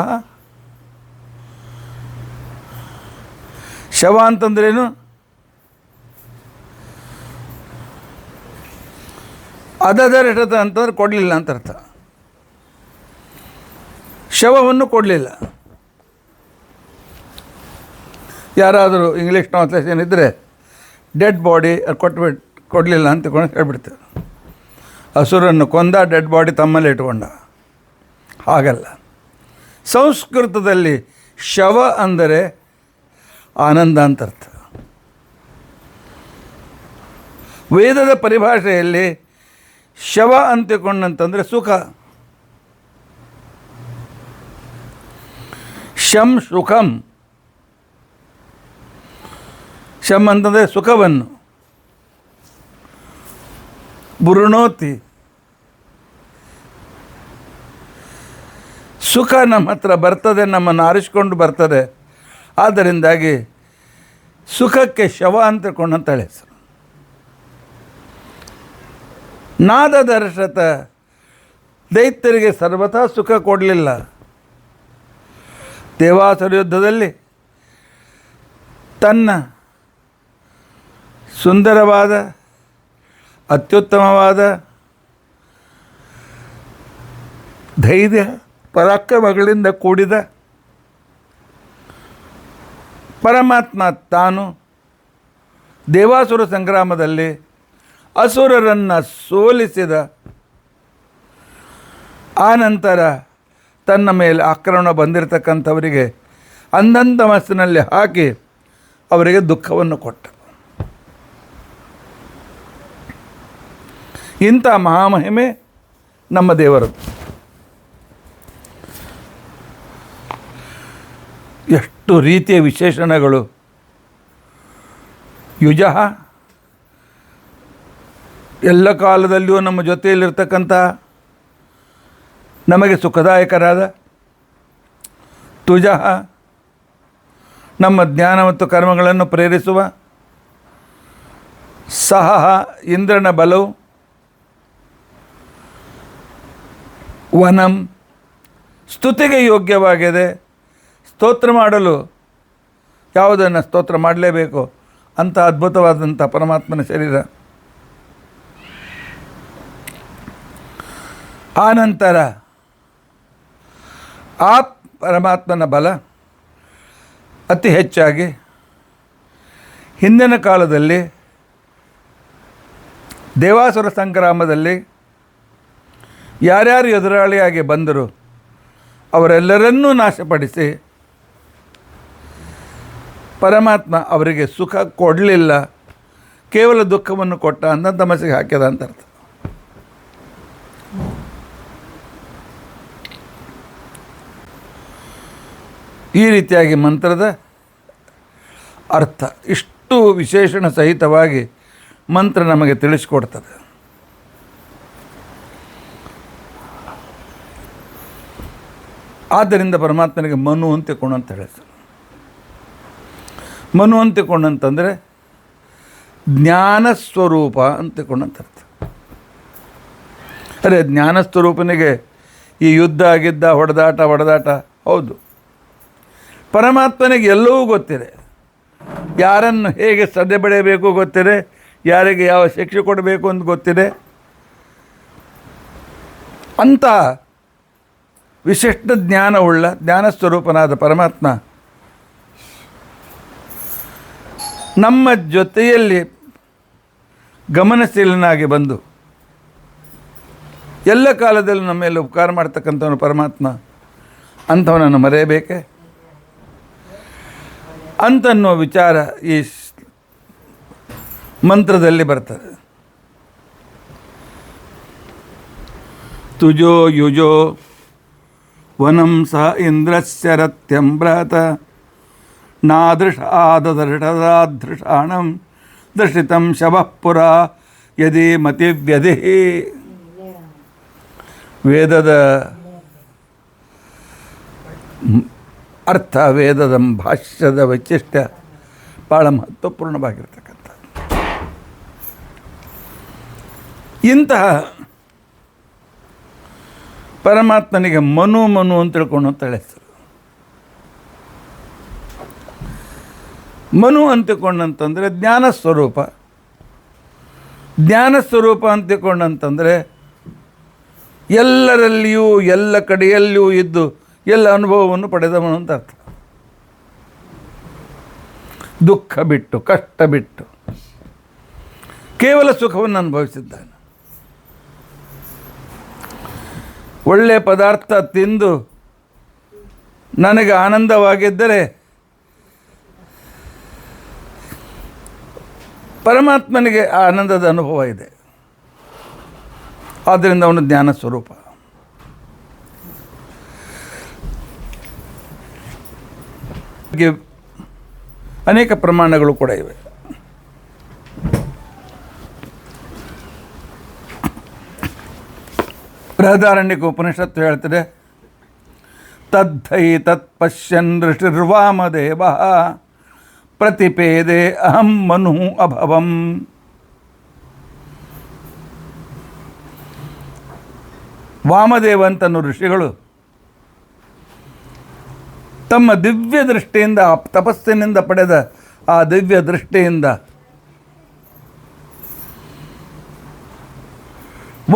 ಶವ ಅಂತಂದ್ರೇನು? ಅದರ್ಶತ ಅಂತಂದ್ರೆ ಕೊಡಲಿಲ್ಲ ಅಂತ ಅರ್ಥ. ಶವವನ್ನು ಕೊಡಲಿಲ್ಲ. ಯಾರಾದರೂ ಇಂಗ್ಲೀಷ್ ಟ್ರಾನ್ಸ್ಲೇಷನ್ ಇದ್ದರೆ ಡೆಡ್ ಬಾಡಿ ಕೊಡಲಿಲ್ಲ ಅಂತ ಹೇಳ್ಬಿಡ್ತಾರೆ. ಅಸುರನ್ನು ಕೊಂದ, ಡೆಡ್ ಬಾಡಿ ತಮ್ಮಲ್ಲಿ ಇಟ್ಕೊಂಡ. ಹಾಗಲ್ಲ. ಸಂಸ್ಕೃತದಲ್ಲಿ ಶವ ಅಂದರೆ ಆನಂದ ಅಂತ ಅರ್ಥ. ವೇದದ ಪರಿಭಾಷೆಯಲ್ಲಿ ಶವ ಅಂತಿಕೊಂಡಂತಂದರೆ ಸುಖ. ಶಂ ಸುಖಂ. ಶಂ ಅಂತಂದರೆ ಸುಖವನ್ನು. ಬುರುಣೋತಿ, ಸುಖ ನಮ್ಮ ಹತ್ರ ಬರ್ತದೆ, ನಮ್ಮನ್ನು ಆರಿಸ್ಕೊಂಡು ಬರ್ತದೆ. ಆದ್ದರಿಂದಾಗಿ ಸುಖಕ್ಕೆ ಶವ ಅಂತಕೊಂಡಂತ ಹೆಸರು. ನಾದದರ್ಶತ, ದೈತ್ಯರಿಗೆ ಸರ್ವಥಾ ಸುಖ ಕೊಡಲಿಲ್ಲ. ದೇವಾಸುರ ಯುದ್ಧದಲ್ಲಿ ತನ್ನ ಸುಂದರವಾದ ಅತ್ಯುತ್ತಮವಾದ ಧೈರ್ಯ ಪರಾಕ್ರಮಗಳಿಂದ ಕೂಡಿದ ಪರಮಾತ್ಮ ತಾನು ದೇವಾಸುರ ಸಂಗ್ರಾಮದಲ್ಲಿ ಅಸುರರನ್ನು ಸೋಲಿಸಿದ ಆ ನಂತರ ತನ್ನ ಮೇಲೆ ಆಕ್ರಮಣ ಬಂದಿರತಕ್ಕಂಥವರಿಗೆ ಅಂಧಂಧ ಮನಸ್ಸಿನಲ್ಲಿ ಹಾಕಿ ಅವರಿಗೆ ದುಃಖವನ್ನು ಕೊಟ್ಟ. ಇಂಥ ಮಹಾಮಹಿಮೆ ನಮ್ಮ ದೇವರದ್ದು. ಎಷ್ಟು ರೀತಿಯ ವಿಶೇಷಣಗಳು. ಯುಜ ಎಲ್ಲ ಕಾಲದಲ್ಲಿಯೂ ನಮ್ಮ ಜೊತೆಯಲ್ಲಿರ್ತಕ್ಕಂಥ ನಮಗೆ ಸುಖದಾಯಕರಾದ, ತುಜ ನಮ್ಮ ಜ್ಞಾನ ಮತ್ತು ಕರ್ಮಗಳನ್ನು ಪ್ರೇರಿಸುವ, ಸಹ ಇಂದ್ರನ ಬಲವು, ವನಂ ಸ್ತುತಿಗೆ ಯೋಗ್ಯವಾಗಿದೆ. ಸ್ತೋತ್ರ ಮಾಡಲು ಯಾವುದನ್ನು ಸ್ತೋತ್ರ ಮಾಡಲೇಬೇಕು ಅಂಥ ಅದ್ಭುತವಾದಂಥ ಪರಮಾತ್ಮನ ಶರೀರ. ಆನಂತರ ಆ ಪರಮಾತ್ಮನ ಬಲ ಅತಿ ಹೆಚ್ಚಾಗಿ ಹಿಂದಿನ ಕಾಲದಲ್ಲಿ ದೇವಾಸುರ ಸಂಗ್ರಾಮದಲ್ಲಿ ಯಾರ್ಯಾರು ಎದುರಾಳಿಯಾಗಿ ಬಂದರು ಅವರೆಲ್ಲರನ್ನೂ ನಾಶಪಡಿಸಿ ಪರಮಾತ್ಮ ಅವರಿಗೆ ಸುಖ ಕೊಡಲಿಲ್ಲ, ಕೇವಲ ದುಃಖವನ್ನು ಕೊಟ್ಟ ಅಂತ ತಮಸಿಗೆ ಹಾಕ್ಯದ ಅಂತ ಅರ್ಥ. ಈ ರೀತಿಯಾಗಿ ಮಂತ್ರದ ಅರ್ಥ ಇಷ್ಟು ವಿಶೇಷಣ ಸಹಿತವಾಗಿ ಮಂತ್ರ ನಮಗೆ ತಿಳಿಸ್ಕೊಡ್ತದೆ. ಆದ್ದರಿಂದ ಪರಮಾತ್ಮನಿಗೆ ಮನು ಅಂತಿಕೊಂಡು ಅಂತ ಹೇಳಿದ್ರು. ಮನು ಅಂತಿಕೊಂಡಂತಂದರೆ ಜ್ಞಾನಸ್ವರೂಪ ಅಂತಿಕೊಂಡಂತ ಅರ್ಥ. ಅರೆ ಜ್ಞಾನಸ್ವರೂಪನಿಗೆ ಈ ಯುದ್ಧ ಗಿದ್ದ ಹೊಡೆದಾಟ ಹೌದು. ಪರಮಾತ್ಮನಿಗೆ ಎಲ್ಲವೂ ಗೊತ್ತಿದೆ. ಯಾರನ್ನು ಹೇಗೆ ಸದೆ ಬಡಿಯಬೇಕು ಗೊತ್ತಿದೆ, ಯಾರಿಗೆ ಯಾವ ಶಿಕ್ಷೆ ಕೊಡಬೇಕು ಅಂತ ಗೊತ್ತಿದೆ. ಅಂಥ ವಿಶಿಷ್ಟ ಜ್ಞಾನವುಳ್ಳ ಜ್ಞಾನಸ್ವರೂಪನಾದ ಪರಮಾತ್ಮ ನಮ್ಮ ಜೊತೆಯಲ್ಲಿ ಗಮನಶೀಲನಾಗಿ ಬಂದು ಎಲ್ಲ ಕಾಲದಲ್ಲೂ ನಮ್ಮ ಮೇಲೆ ಉಪಕಾರ ಮಾಡ್ತಕ್ಕಂಥವನು ಪರಮಾತ್ಮ. ಅಂಥವನನ್ನು ಮರೆಯಬೇಕೆ ಅಂತನ್ನೋ ವಿಚಾರ ಈ ಮಂತ್ರದಲ್ಲಿ ಬರ್ತದೆ. ತುಜೋ ಯುಜೋ ವನಂ ಸಹ ಇಂದ್ರಸ್ಯ ರತ್ಯಂಬ್ರತ ನಾದೃಶಾದೃಷಾಣಂ ದರ್ಶಿತಂ ಶವಃ ಪುರ ಯದಿ ಮತಿವ್ಯಧಿ. ವೇದದ ಅರ್ಥ, ವೇದದ ಭಾಷ್ಯದ ವೈಶಿಷ್ಟ್ಯ ಭಾಳ ಮಹತ್ವಪೂರ್ಣವಾಗಿರ್ತಕ್ಕಂಥದ್ದು. ಇಂತಹ ಪರಮಾತ್ಮನಿಗೆ ಮನು ಅಂತ ತಿಳ್ಕೊಂಡು ಅಂತ ಹೆಸರು. ಮನು ಅಂತಿಕೊಂಡಂತಂದರೆ ಜ್ಞಾನಸ್ವರೂಪ. ಜ್ಞಾನಸ್ವರೂಪ ಅಂತಿಕೊಂಡಂತಂದರೆ ಎಲ್ಲರಲ್ಲಿಯೂ ಎಲ್ಲ ಕಡೆಯಲ್ಲಿಯೂ ಇದ್ದು ಎಲ್ಲ ಅನುಭವವನ್ನು ಪಡೆದವನು ಅಂತ ಅರ್ಥ. ದುಃಖ ಬಿಟ್ಟು, ಕಷ್ಟ ಬಿಟ್ಟು ಕೇವಲ ಸುಖವನ್ನು ಅನುಭವಿಸಿದ್ದಾನೆ. ಒಳ್ಳೆಯ ಪದಾರ್ಥ ತಿಂದು ನನಗೆ ಆನಂದವಾಗಿದ್ದರೆ ಪರಮಾತ್ಮನಿಗೆ ಆ ಆನಂದದ ಅನುಭವ ಇದೆ. ಆದ್ದರಿಂದ ಅವನು ಜ್ಞಾನ ಸ್ವರೂಪ. ಅನೇಕ ಪ್ರಮಾಣಗಳು ಕೂಡ ಇವೆ. ಬೃಹದಾರಣ್ಯಕ ಉಪನಿಷತ್ತು ಹೇಳ್ತದೆ, ತದ್ಧೈ ತತ್ಪಶ್ಯನ್ ಋಷಿರ್ವಾಮದೇವ ಪ್ರತಿಪೇದೆ ಅಹಂ ಮನು ಅಭವಂ. ವಾಮದೇವ ಅಂತನೂ ಋಷಿಗಳು ತಮ್ಮ ದಿವ್ಯ ದೃಷ್ಟಿಯಿಂದ, ತಪಸ್ಸಿನಿಂದ ಪಡೆದ ಆ ದಿವ್ಯ ದೃಷ್ಟಿಯಿಂದ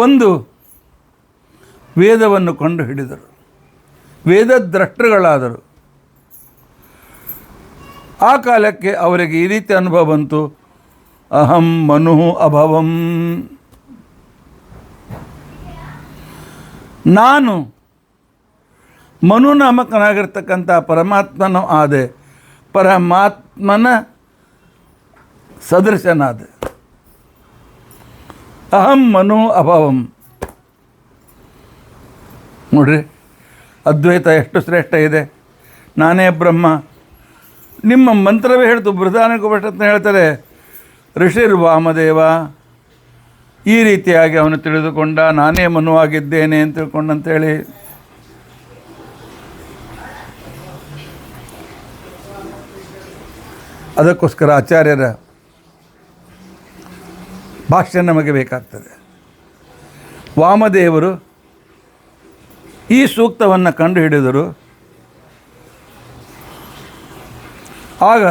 ಒಂದು ವೇದವನ್ನು ಕಂಡು ಹಿಡಿದರು, ವೇದದ್ರಷ್ಟೃಗಳಾದರು. ಆ ಕಾಲಕ್ಕೆ ಅವರಿಗೆ ಈ ರೀತಿ ಅನುಭವ ಬಂತು, ಅಹಂ ಮನು ಅಭವಂ, ನಾನು ಮನು ನಾಮಕನಾಗಿರ್ತಕ್ಕಂಥ ಪರಮಾತ್ಮನ ಆದೆ, ಪರಮಾತ್ಮನ ಸದೃಶನಾದೆ. ಅಹಂ ಮನು ಅಭವಂ. ನೋಡ್ರಿ, ಅದ್ವೈತ ಎಷ್ಟು ಶ್ರೇಷ್ಠ ಇದೆ. ನಾನೇ ಬ್ರಹ್ಮ. ನಿಮ್ಮ ಮಂತ್ರವೇ ಹೇಳ್ತು, ಬೃಹದಾರಣ್ಯಕೋಪನಿಷತ್ನ ಹೇಳ್ತಾರೆ, ಋಷಿರ್ ವಾಮದೇವ. ಈ ರೀತಿಯಾಗಿ ಅವನು ತಿಳಿದುಕೊಂಡ, ನಾನೇ ಮನುವಾಗಿದ್ದೇನೆ ಅಂತ ತಿಳ್ಕೊಂಡಂತೇಳಿ. ಅದಕ್ಕೋಸ್ಕರ ಆಚಾರ್ಯರ ಭಾಷ್ಯ ನಮಗೆ ಬೇಕಾಗ್ತದೆ. ವಾಮದೇವರು ಈ ಸೂಕ್ತವನ್ನು ಕಂಡುಹಿಡಿದರು. ಆಗ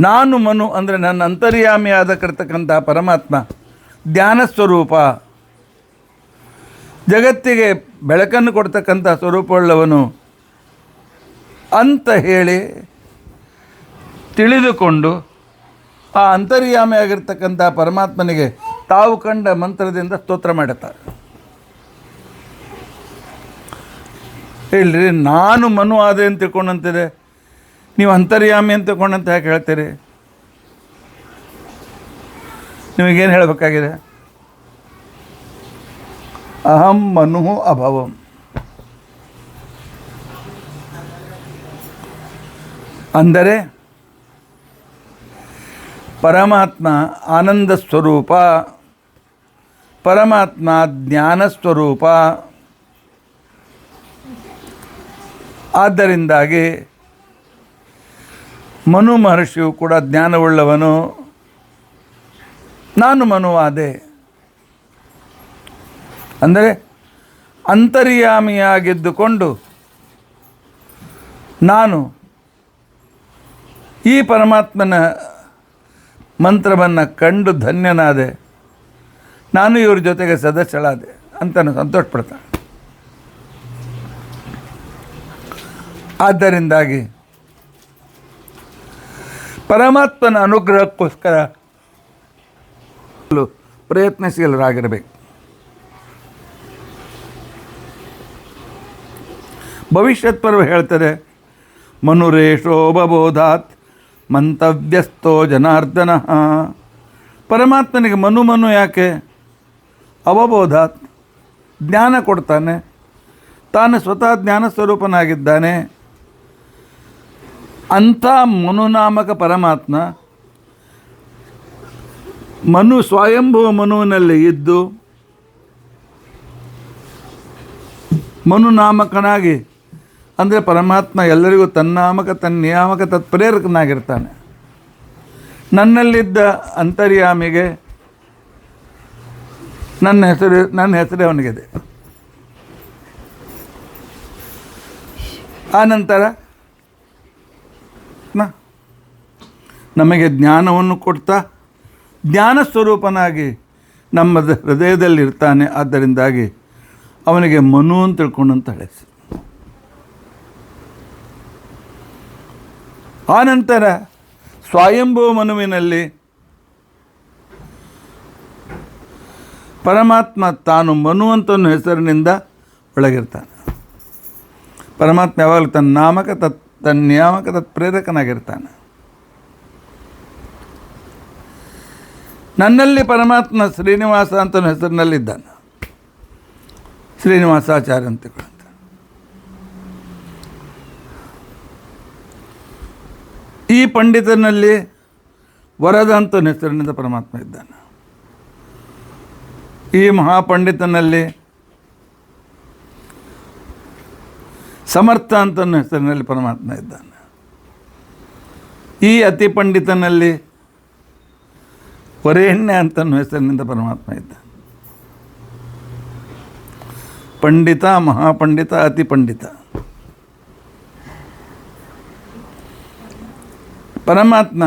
ನಾನು ಮನು ಅಂದರೆ ನನ್ನ ಅಂತರ್ಯಾಮಿಯಾದಕ್ಕಿರ್ತಕ್ಕಂಥ ಪರಮಾತ್ಮ ಜ್ಞಾನ ಸ್ವರೂಪ, ಜಗತ್ತಿಗೆ ಬೆಳಕನ್ನು ಕೊಡ್ತಕ್ಕಂಥ ಸ್ವರೂಪವುಳ್ಳವನು ಅಂತ ಹೇಳಿ ತಿಳಿದುಕೊಂಡು ಆ ಅಂತರ್ಯಾಮಿಯಾಗಿರ್ತಕ್ಕಂಥ ಪರಮಾತ್ಮನಿಗೆ ತಾವು ಕಂಡ ಮಂತ್ರದಿಂದ ಸ್ತೋತ್ರ ಮಾಡುತ್ತಾರೆ. ಹೇಳ್ರಿ, ನಾನು ಮನು ಆದೆ ಅಂತ ತಿಳ್ಕೊಂಡಂತಿದೆ, ನೀವು ಅಂತರ್ಯಾಮಿ ಅಂತ ತಿಳ್ಕೊಂಡಂತ ಯಾಕೆ ಹೇಳ್ತೀರಿ? ನಿಮಗೇನು ಹೇಳಬೇಕಾಗಿದೆ? ಅಹಂ ಮನು ಅಭವಂ. ಅಂದರೆ ಪರಮಾತ್ಮ ಆನಂದ ಸ್ವರೂಪ, ಪರಮಾತ್ಮ ಜ್ಞಾನ ಸ್ವರೂಪ. ಆದ್ದರಿಂದಾಗಿ ಮನು ಮಹರ್ಷಿಯು ಕೂಡ ಜ್ಞಾನವುಳ್ಳವನು. ನಾನು ಮನುವಾದೆ ಅಂದರೆ ಅಂತರ್ಯಾಮಿಯಾಗಿದ್ದುಕೊಂಡು ನಾನು ಈ ಪರಮಾತ್ಮನ ಮಂತ್ರವನ್ನು ಕಂಡು ಧನ್ಯನಾದೆ, ನಾನು ಇವ್ರ ಜೊತೆಗೆ ಸದಸ್ಯಳಾದೆ ಅಂತ ಸಂತೋಷ ಪಡ್ತಾನೆ. ಆದ್ದರಿಂದಾಗಿ ಪರಮಾತ್ಮನ ಅನುಗ್ರಹಕ್ಕೋಸ್ಕರ ಪ್ರಯತ್ನಶೀಲರಾಗಿರಬೇಕು. ಭವಿಷ್ಯತ್ ಪರ್ವ ಹೇಳ್ತಾರೆ, ಮನುರೇಶೋ ಬಬೋಧಾತ್ ಮಂತವ್ಯಸ್ಥೋ ಜನಾರ್ದನ. ಪರಮಾತ್ಮನಿಗೆ ಮನು ಮನು ಯಾಕೆ? ಅವಬೋಧಾತ್, ಜ್ಞಾನ ಕೊಡ್ತಾನೆ, ತಾನು ಸ್ವತಃ ಜ್ಞಾನ ಸ್ವರೂಪನಾಗಿದ್ದಾನೆ. ಅಂಥ ಮನುನಾಮಕ ಪರಮಾತ್ಮ ಮನು ಸ್ವಯಂಭುವ ಮನುವಿನಲ್ಲಿ ಇದ್ದು ಮನುನಾಮಕನಾಗಿ, ಅಂದರೆ ಪರಮಾತ್ಮ ಎಲ್ಲರಿಗೂ ತನ್ನಾಮಕ ತನ್ನಿಯಾಮಕ ತತ್ಪ್ರೇರಕನಾಗಿರ್ತಾನೆ. ನನ್ನಲ್ಲಿದ್ದ ಅಂತರ್ಯಾಮಿಗೆ ನನ್ನ ಹೆಸರೇ ಅವನಿಗಿದೆ. ಆನಂತರ ನಮಗೆ ಜ್ಞಾನವನ್ನು ಕೊಡ್ತಾ ಜ್ಞಾನ ಸ್ವರೂಪನಾಗಿ ನಮ್ಮ ಹೃದಯದಲ್ಲಿರ್ತಾನೆ. ಆದ್ದರಿಂದಾಗಿ ಅವನಿಗೆ ಮನು ಅಂತ ತಿಳ್ಕೊಂಡಂತ ಹೆಸರು. ಆನಂತರ ಸ್ವಯಂಭೂ ಮನುವಿನಲ್ಲಿ ಪರಮಾತ್ಮ ತಾನು ಮನು ಅಂತ ಹೆಸರಿನಿಂದ ಒಳಗಿರ್ತಾನೆ. ಪರಮಾತ್ಮ ಯಾವಾಗಲೂ ತನ್ನ ನಾಮಕ ತನ್ನಿಯಾಮಕ ತತ್ಪ್ರೇರಕನಾಗಿರ್ತಾನೆ. ನನ್ನಲ್ಲಿ ಪರಮಾತ್ಮ ಶ್ರೀನಿವಾಸ ಅಂತ ಹೆಸರಿನಲ್ಲಿದ್ದಾನೆ, ಶ್ರೀನಿವಾಸಾಚಾರ್ಯ ಅಂತ. ಈ ಪಂಡಿತನಲ್ಲಿ ವರದ ಅಂತ ಹೆಸರಿನಿಂದ ಪರಮಾತ್ಮ ಇದ್ದಾನೆ. ಈ ಮಹಾಪಂಡಿತನಲ್ಲಿ ಸಮರ್ಥ ಅಂತ ಹೆಸರಿನಲ್ಲಿ ಪರಮಾತ್ಮ ಇದ್ದಾನೆ. ಈ ಅತಿ ಪಂಡಿತನಲ್ಲಿ ವರೇಣ್ಯ ಅಂತ ಹೆಸರಿನಿಂದ ಪರಮಾತ್ಮ ಇದ್ದಾನೆ. ಪಂಡಿತ, ಮಹಾಪಂಡಿತ, ಅತಿ ಪಂಡಿತ. ಪರಮಾತ್ಮ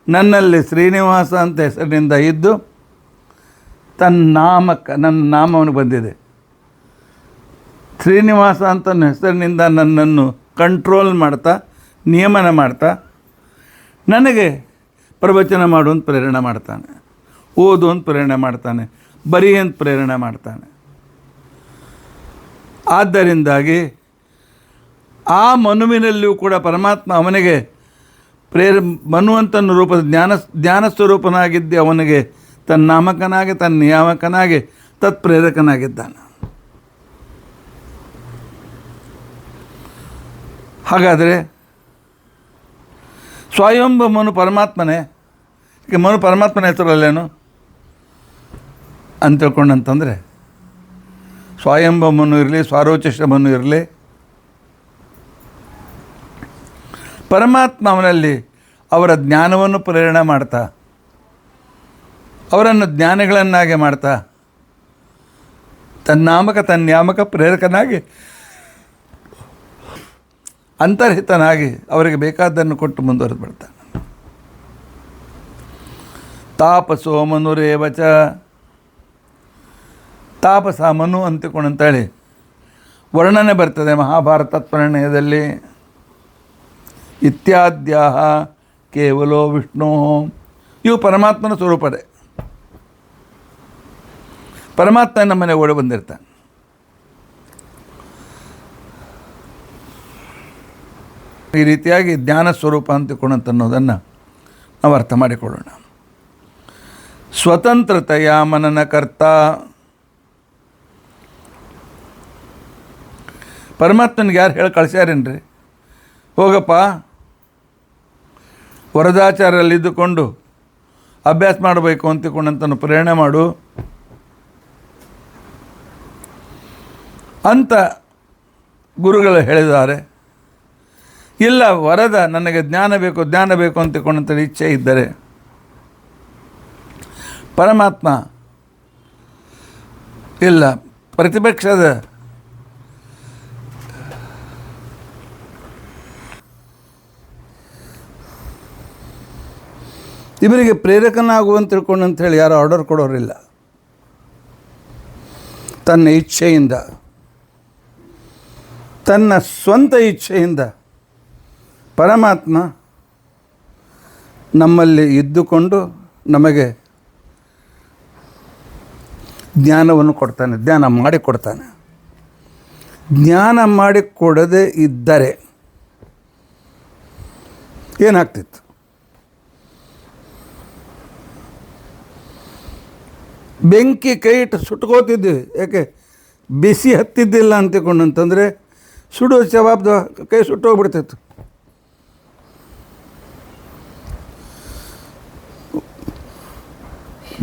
ನನ್ನಲ್ಲಿ ಶ್ರೀನಿವಾಸ ಅಂತ ಹೆಸರಿನಿಂದ ಇದ್ದು ನನ್ನ ನಾಮವನ್ನು ಬಂದಿದೆ. ಶ್ರೀನಿವಾಸ ಅಂತ ಹೆಸರಿನಿಂದ ನನ್ನನ್ನು ಕಂಟ್ರೋಲ್ ಮಾಡ್ತಾ, ನಿಯಮನ ಮಾಡ್ತಾ, ನನಗೆ ಪ್ರವಚನ ಮಾಡು ಅಂತ ಪ್ರೇರಣೆ ಮಾಡ್ತಾನೆ, ಓದು ಅಂತ ಪ್ರೇರಣೆ ಮಾಡ್ತಾನೆ, ಬರಿ ಅಂತ ಪ್ರೇರಣೆ ಮಾಡ್ತಾನೆ. ಆದ್ದರಿಂದಾಗಿ ಆ ಮನುವಿನಲ್ಲಿಯೂ ಕೂಡ ಪರಮಾತ್ಮ ಅವನಿಗೆ ಮನುವಂತನ ರೂಪದ ಜ್ಞಾನ ಸ್ವರೂಪನಾಗಿದ್ದೆ ಅವನಿಗೆ ತನ್ನ ನಾಮಕನಾಗಿ, ತನ್ನ ನಿಯಾಮಕನಾಗಿ, ತತ್ಪ್ರೇರಕನಾಗಿದ್ದಾನೆ. ಹಾಗಾದರೆ ಸ್ವಯಂಭ ಮನು ಪರಮಾತ್ಮನೇ, ಈಗ ಮನು ಪರಮಾತ್ಮನ ಹೆಸರಲ್ಲೇನು ಅಂತ ತಿಳ್ಕೊಂಡಂತಂದರೆ, ಸ್ವಯಂಭ ಮನು ಇರಲಿ, ಸ್ವಾರೋಚಿಷ ಮನು ಇರಲಿ, ಪರಮಾತ್ಮ ಅವನಲ್ಲಿ ಅವರ ಜ್ಞಾನವನ್ನು ಪ್ರೇರಣೆ ಮಾಡ್ತಾ, ಅವರನ್ನು ಜ್ಞಾನಿಗಳನ್ನಾಗಿ ಮಾಡ್ತಾ, ತನ್ನಾಮಕ ತನ್ಯಾಮಕ ಪ್ರೇರಕನಾಗಿ, ಅಂತರ್ಹಿತನಾಗಿ ಅವರಿಗೆ ಬೇಕಾದ್ದನ್ನು ಕೊಟ್ಟು ಮುಂದುವರೆದು ಬಿಡ್ತಾನೆ. ತಾಪಸೋ ಮನುರೇವಚ, ತಾಪಸ ಮನು ಅಂತೇಳಿ ವರ್ಣನೆ ಬರ್ತದೆ ಮಹಾಭಾರತ ಪ್ರಣಯದಲ್ಲಿ. ಇತ್ಯಾದ್ಯ ಕೇವಲೋ ವಿಷ್ಣು, ಇವು ಪರಮಾತ್ಮನ ಸ್ವರೂಪದೇ. ಪರಮಾತ್ಮ ನಮ್ಮನೆ ಓಡಿ ಬಂದಿರ್ತಾನೆ. ಈ ರೀತಿಯಾಗಿ ಜ್ಞಾನ ಸ್ವರೂಪ ಅನ್ನೋದನ್ನು ನಾವು ಅರ್ಥ ಮಾಡಿಕೊಳ್ಳೋಣ. ಸ್ವತಂತ್ರತೆಯ ಮನನಕರ್ತ, ಪರಮಾತ್ಮನಿಗೆ ಯಾರು ಹೇಳಿ ಕಳಿಸ್ಯಾರೇನ್ರಿ, ಹೋಗಪ್ಪ ವರದಾಚಾರಲ್ಲಿದ್ದುಕೊಂಡು ಅಭ್ಯಾಸ ಮಾಡಬೇಕು ಅಂತಿಕೊಂಡಂತನು ಪ್ರೇರಣೆ ಮಾಡು ಅಂತ ಗುರುಗಳು ಹೇಳಿದ್ದಾರೆ. ಇಲ್ಲ, ವರದ ನನಗೆ ಜ್ಞಾನ ಬೇಕು ಅಂತಿಕೊಂಡಂಥ ಇಚ್ಛೆ ಇದ್ದರೆ ಪರಮಾತ್ಮ ಇಲ್ಲ, ಪ್ರತಿಪಕ್ಷದ ಇವರಿಗೆ ಪ್ರೇರಕನಾಗುವಂತ ತಿಳ್ಕೊಂಡಂಥೇಳಿ ಯಾರು ಆರ್ಡರ್ ಕೊಡೋರಿಲ್ಲ. ತನ್ನ ಇಚ್ಛೆಯಿಂದ, ತನ್ನ ಸ್ವಂತ ಇಚ್ಛೆಯಿಂದ ಪರಮಾತ್ಮ ನಮ್ಮಲ್ಲಿ ಇದ್ದುಕೊಂಡು ನಮಗೆ ಜ್ಞಾನವನ್ನು ಕೊಡ್ತಾನೆ, ಜ್ಞಾನ ಮಾಡಿಕೊಡ್ತಾನೆ. ಜ್ಞಾನ ಮಾಡಿಕೊಡದೇ ಇದ್ದರೆ ಏನಾಗ್ತಿತ್ತು? ಬೆಂಕಿ ಕೈ ಇಟ್ಟು ಸುಟ್ಕೋತಿದ್ವಿ. ಯಾಕೆ? ಬಿಸಿ ಹತ್ತಿದ್ದಿಲ್ಲ ಅಂತಿಕೊಂಡಂತಂದರೆ ಸುಡೋ ಜವಾಬ್ದ ಕೈ ಸುಟ್ಟೋಗ್ಬಿಡ್ತಿತ್ತು.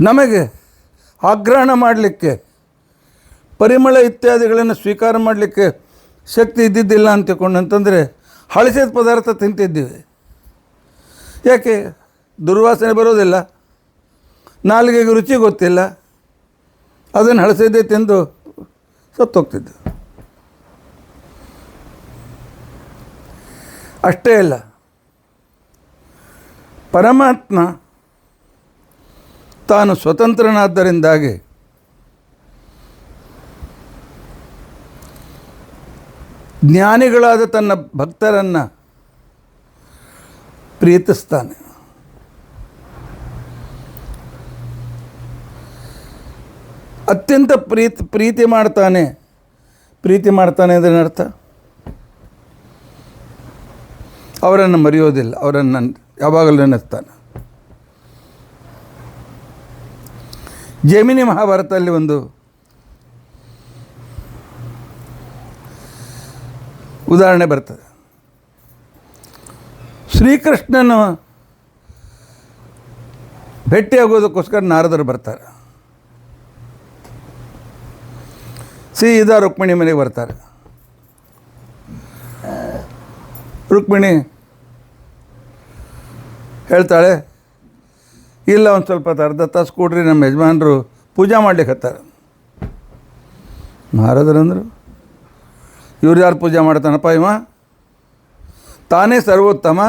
ನಮಗೆ ಆಗ್ರಹಣ ಮಾಡಲಿಕ್ಕೆ, ಪರಿಮಳ ಇತ್ಯಾದಿಗಳನ್ನು ಸ್ವೀಕಾರ ಮಾಡಲಿಕ್ಕೆ ಶಕ್ತಿ ಇದ್ದಿದ್ದಿಲ್ಲ ಅಂತಿಕೊಂಡಂತಂದರೆ ಹಳಸಿದ ಪದಾರ್ಥ ತಿಂತಿದ್ದೀವಿ. ಯಾಕೆ? ದುರ್ವಾಸನೆ ಬರೋದಿಲ್ಲ, ನಾಲಿಗೆಗೆ ರುಚಿ ಗೊತ್ತಿಲ್ಲ, ಅದನ್ನು ಹಳಸಿದ್ದೇ ತಿಂದು ಸತ್ತೋಗ್ತಿದ್ದು. ಅಷ್ಟೇ ಅಲ್ಲ, ಪರಮಾತ್ಮ ತಾನು ಸ್ವತಂತ್ರನಾದ್ದರಿಂದಾಗಿ ಜ್ಞಾನಿಗಳಾದ ತನ್ನ ಭಕ್ತರನ್ನು ಪ್ರೀತಿಸ್ತಾನೆ. ಅತ್ಯಂತ ಪ್ರೀತಿ ಮಾಡ್ತಾನೆ. ಪ್ರೀತಿ ಮಾಡ್ತಾನೆ ಅಂದರೆ ಅರ್ಥ ಅವರನ್ನು ಮರೆಯೋದಿಲ್ಲ, ಅವರನ್ನು ಯಾವಾಗಲೂ ನೆನೆಸ್ತಾನೆ. ಜೈಮಿನಿ ಮಹಾಭಾರತದಲ್ಲಿ ಒಂದು ಉದಾಹರಣೆ ಬರ್ತದೆ. ಶ್ರೀಕೃಷ್ಣನು ಭೇಟಿಯಾಗೋದಕ್ಕೋಸ್ಕರ ನಾರದರು ಬರ್ತಾರೆ. ಸೀದಾ ರುಕ್ಮಿಣಿ ಮನೆಗೆ ಬರ್ತಾರೆ. ರುಕ್ಮಿಣಿ ಹೇಳ್ತಾಳೆ, ಇಲ್ಲ ಒಂದು ಸ್ವಲ್ಪ ಅರ್ಧ ತಾಸು ಕೊಡ್ರಿ, ನಮ್ಮ ಯಜಮಾನರು ಪೂಜೆ ಮಾಡ್ಲಿಕ್ಕೆ ಹತ್ತಾರೆ. ನಾರದರಂದರು, ಇವ್ರು ಯಾರು ಪೂಜೆ ಮಾಡ್ತಾನಪ್ಪ, ಇವ ತಾನೇ ಸರ್ವೋತ್ತಮ,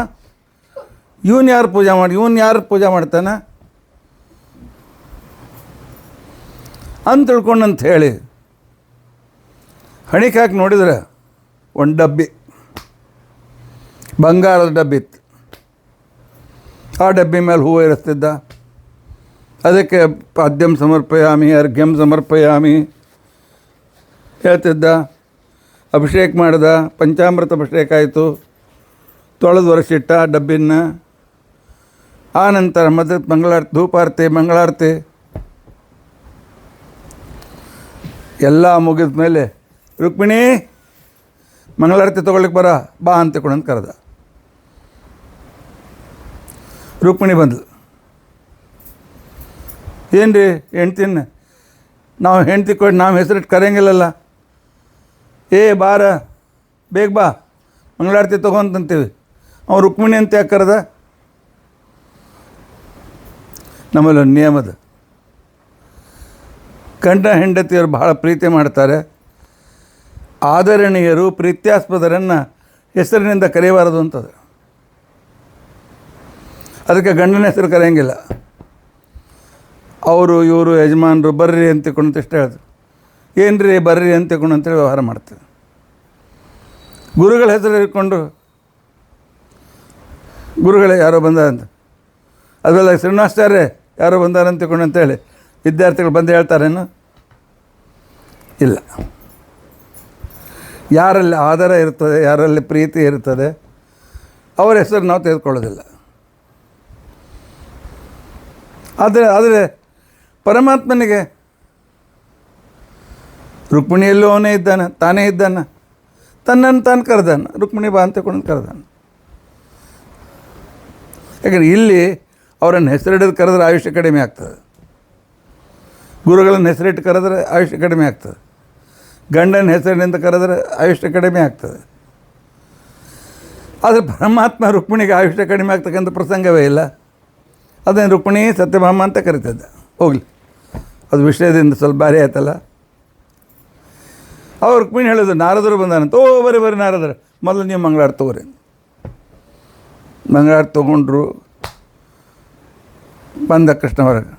ಇವನು ಯಾರು ಪೂಜೆ ಮಾಡ್ತಾನೆ? ಅಂತ ತಿಳ್ಕೊಂಡಂತ ಹೇಳಿ ಹಣಿಕೆ ಹಾಕಿ ನೋಡಿದ್ರೆ ಒಂದು ಡಬ್ಬಿ, ಬಂಗಾರದ ಡಬ್ಬಿ ಇತ್ತು. ಆ ಡಬ್ಬಿ ಮೇಲೆ ಹೂವು ಇರಿಸ್ತಿದ್ದ. ಅದಕ್ಕೆ ಪಾದ್ಯಂ ಸಮರ್ಪಯಾಮಿ, ಅರ್ಘ್ಯಂ ಸಮರ್ಪಯಾಮಿ ಹೇಳ್ತಿದ್ದ. ಅಭಿಷೇಕ ಮಾಡ್ದ, ಪಂಚಾಮೃತ ಅಭಿಷೇಕ ಆಯಿತು, ತೊಳೆದು ವರ್ಷಿಟ್ಟ ಡಬ್ಬಿನ. ಆ ನಂತರ ಮತ್ತೆ ಮಂಗಳಾರತಿ, ಧೂಪಾರತಿ, ಮಂಗಳಾರತಿ ಎಲ್ಲ ಮುಗಿದ ಮೇಲೆ ರುಕ್ಮಿಣಿ ಮಂಗಳಾರತಿ ತೊಗೊಳ್ಳಿಕ್ಕೆ ಬಾ ಅಂತ ಕೊಡಂತ ಕರೆದ. ರುಕ್ಮಿಣಿ ಬಂದಳು. ಏನು ರೀ ಹೆಂಡ್ತಿನ ನಾವು ಹೆಂಡ್ತಿ ಕೊಟ್ಟು ನಾವು ಹೆಸರಿಟ್ಟು ಕರೆಯಂಗಿಲ್ಲಲ್ಲ, ಬಾರ ಬೇಗ ಬಾ ಮಂಗಳಾರತಿ ತೊಗೊಂತಂತೀವಿ. ಅವ್ನು ರುಕ್ಮಿಣಿ ಅಂತ ಯಾಕೆ ಕರೆದ? ನಮ್ಮಲ್ಲಿ ಒಂದು ನಿಯಮದ, ಗಂಡ ಹೆಂಡತಿಯರು ಬಹಳ ಪ್ರೀತಿ ಮಾಡ್ತಾರೆ. ಆದರಣೀಯರು ಪ್ರೀತ್ಯಾಸ್ಪದರನ್ನು ಹೆಸರಿನಿಂದ ಕರೆಯಬಾರದು ಅಂತದ. ಅದಕ್ಕೆ ಗಂಡನ ಹೆಸರು ಕರೆಯಂಗಿಲ್ಲ. ಅವರು ಇವರು ಯಜಮಾನರು ಬರ್ರಿ ಅಂತ ತಿಳ್ಕೊಂಡು ಇಷ್ಟ ಹೇಳಿದ್ರು. ಏನು ರೀ ಬರ್ರಿ ಅಂತ ತಿಳ್ಕೊಂಡು ಅಂತೇಳಿ ವ್ಯವಹಾರ ಮಾಡ್ತಾರೆ. ಗುರುಗಳ ಹೆಸರು ಇಟ್ಕೊಂಡು ಗುರುಗಳೇ ಯಾರೋ ಬಂದ ಅಂತ, ಅದೆಲ್ಲ ಶ್ರೀನಿವಾಸಾಚಾರ್ಯ ಯಾರೋ ಬಂದಾರಂತ ತಿಳ್ಕೊಂಡು ಅಂತೇಳಿ ವಿದ್ಯಾರ್ಥಿಗಳು ಬಂದು ಹೇಳ್ತಾರೇನು? ಇಲ್ಲ. ಯಾರಲ್ಲಿ ಆದರ ಇರ್ತದೆ, ಯಾರಲ್ಲಿ ಪ್ರೀತಿ ಇರ್ತದೆ, ಅವರ ಹೆಸರು ನಾವು ತೆಗೆದುಕೊಳ್ಳೋದಿಲ್ಲ. ಆದರೆ ಪರಮಾತ್ಮನಿಗೆ ರುಕ್ಮಿಣಿಯಲ್ಲೂ ಅವನೇ ಇದ್ದಾನೆ, ತಾನೇ ಇದ್ದಾನೆ, ತನ್ನನ್ನು ತಾನು ಕರೆದಾನ, ರುಕ್ಮಿಣಿ ಬಾ ಅಂತ ಕೊಂಡು ಕರೆದಾನ. ಯಾಕಂದರೆ ಇಲ್ಲಿ ಅವರನ್ನು ಹೆಸರಿಡಿದು ಕರೆದ್ರೆ ಆಯುಷ್ಯ ಕಡಿಮೆ ಆಗ್ತದೆ, ಗುರುಗಳನ್ನು ಹೆಸರಿಟ್ಟು ಕರೆದ್ರೆ ಆಯುಷ್ಯ ಕಡಿಮೆ ಆಗ್ತದೆ, ಗಂಡನ ಹೆಸರಿನಿಂದ ಕರೆದ್ರೆ ಆಯುಷ್ಯ ಕಡಿಮೆ ಆಗ್ತದೆ. ಆದರೆ ಪರಮಾತ್ಮ ರುಕ್ಮಿಣಿಗೆ ಆಯುಷ್ಯ ಕಡಿಮೆ ಆಗ್ತಕ್ಕಂಥ ಪ್ರಸಂಗವೇ ಇಲ್ಲ. ಅದನ್ನು ರುಕ್ಮಿಣಿ ಸತ್ಯಭಾಮ ಅಂತ ಕರಿತಿದ್ದ. ಹೋಗಲಿ, ಅದು ವಿಷಯದಿಂದ ಸ್ವಲ್ಪ ಭಾರಿ ಆಯ್ತಲ್ಲ. ಅವ್ರು ರುಕ್ಮಿಣಿ ಹೇಳಿದ್ರು, ನಾರದರು ಬಂದಾನಂತ. ಬರೀ ನಾರದರು, ಮೊದಲು ನೀವು ಮಂಗಳಾರತಿ ತೊಗೊರಿ. ಮಂಗಳಾರತಿ ತೊಗೊಂಡ್ರು. ಬಂದ ಕೃಷ್ಣ ಹೊರಗೆ.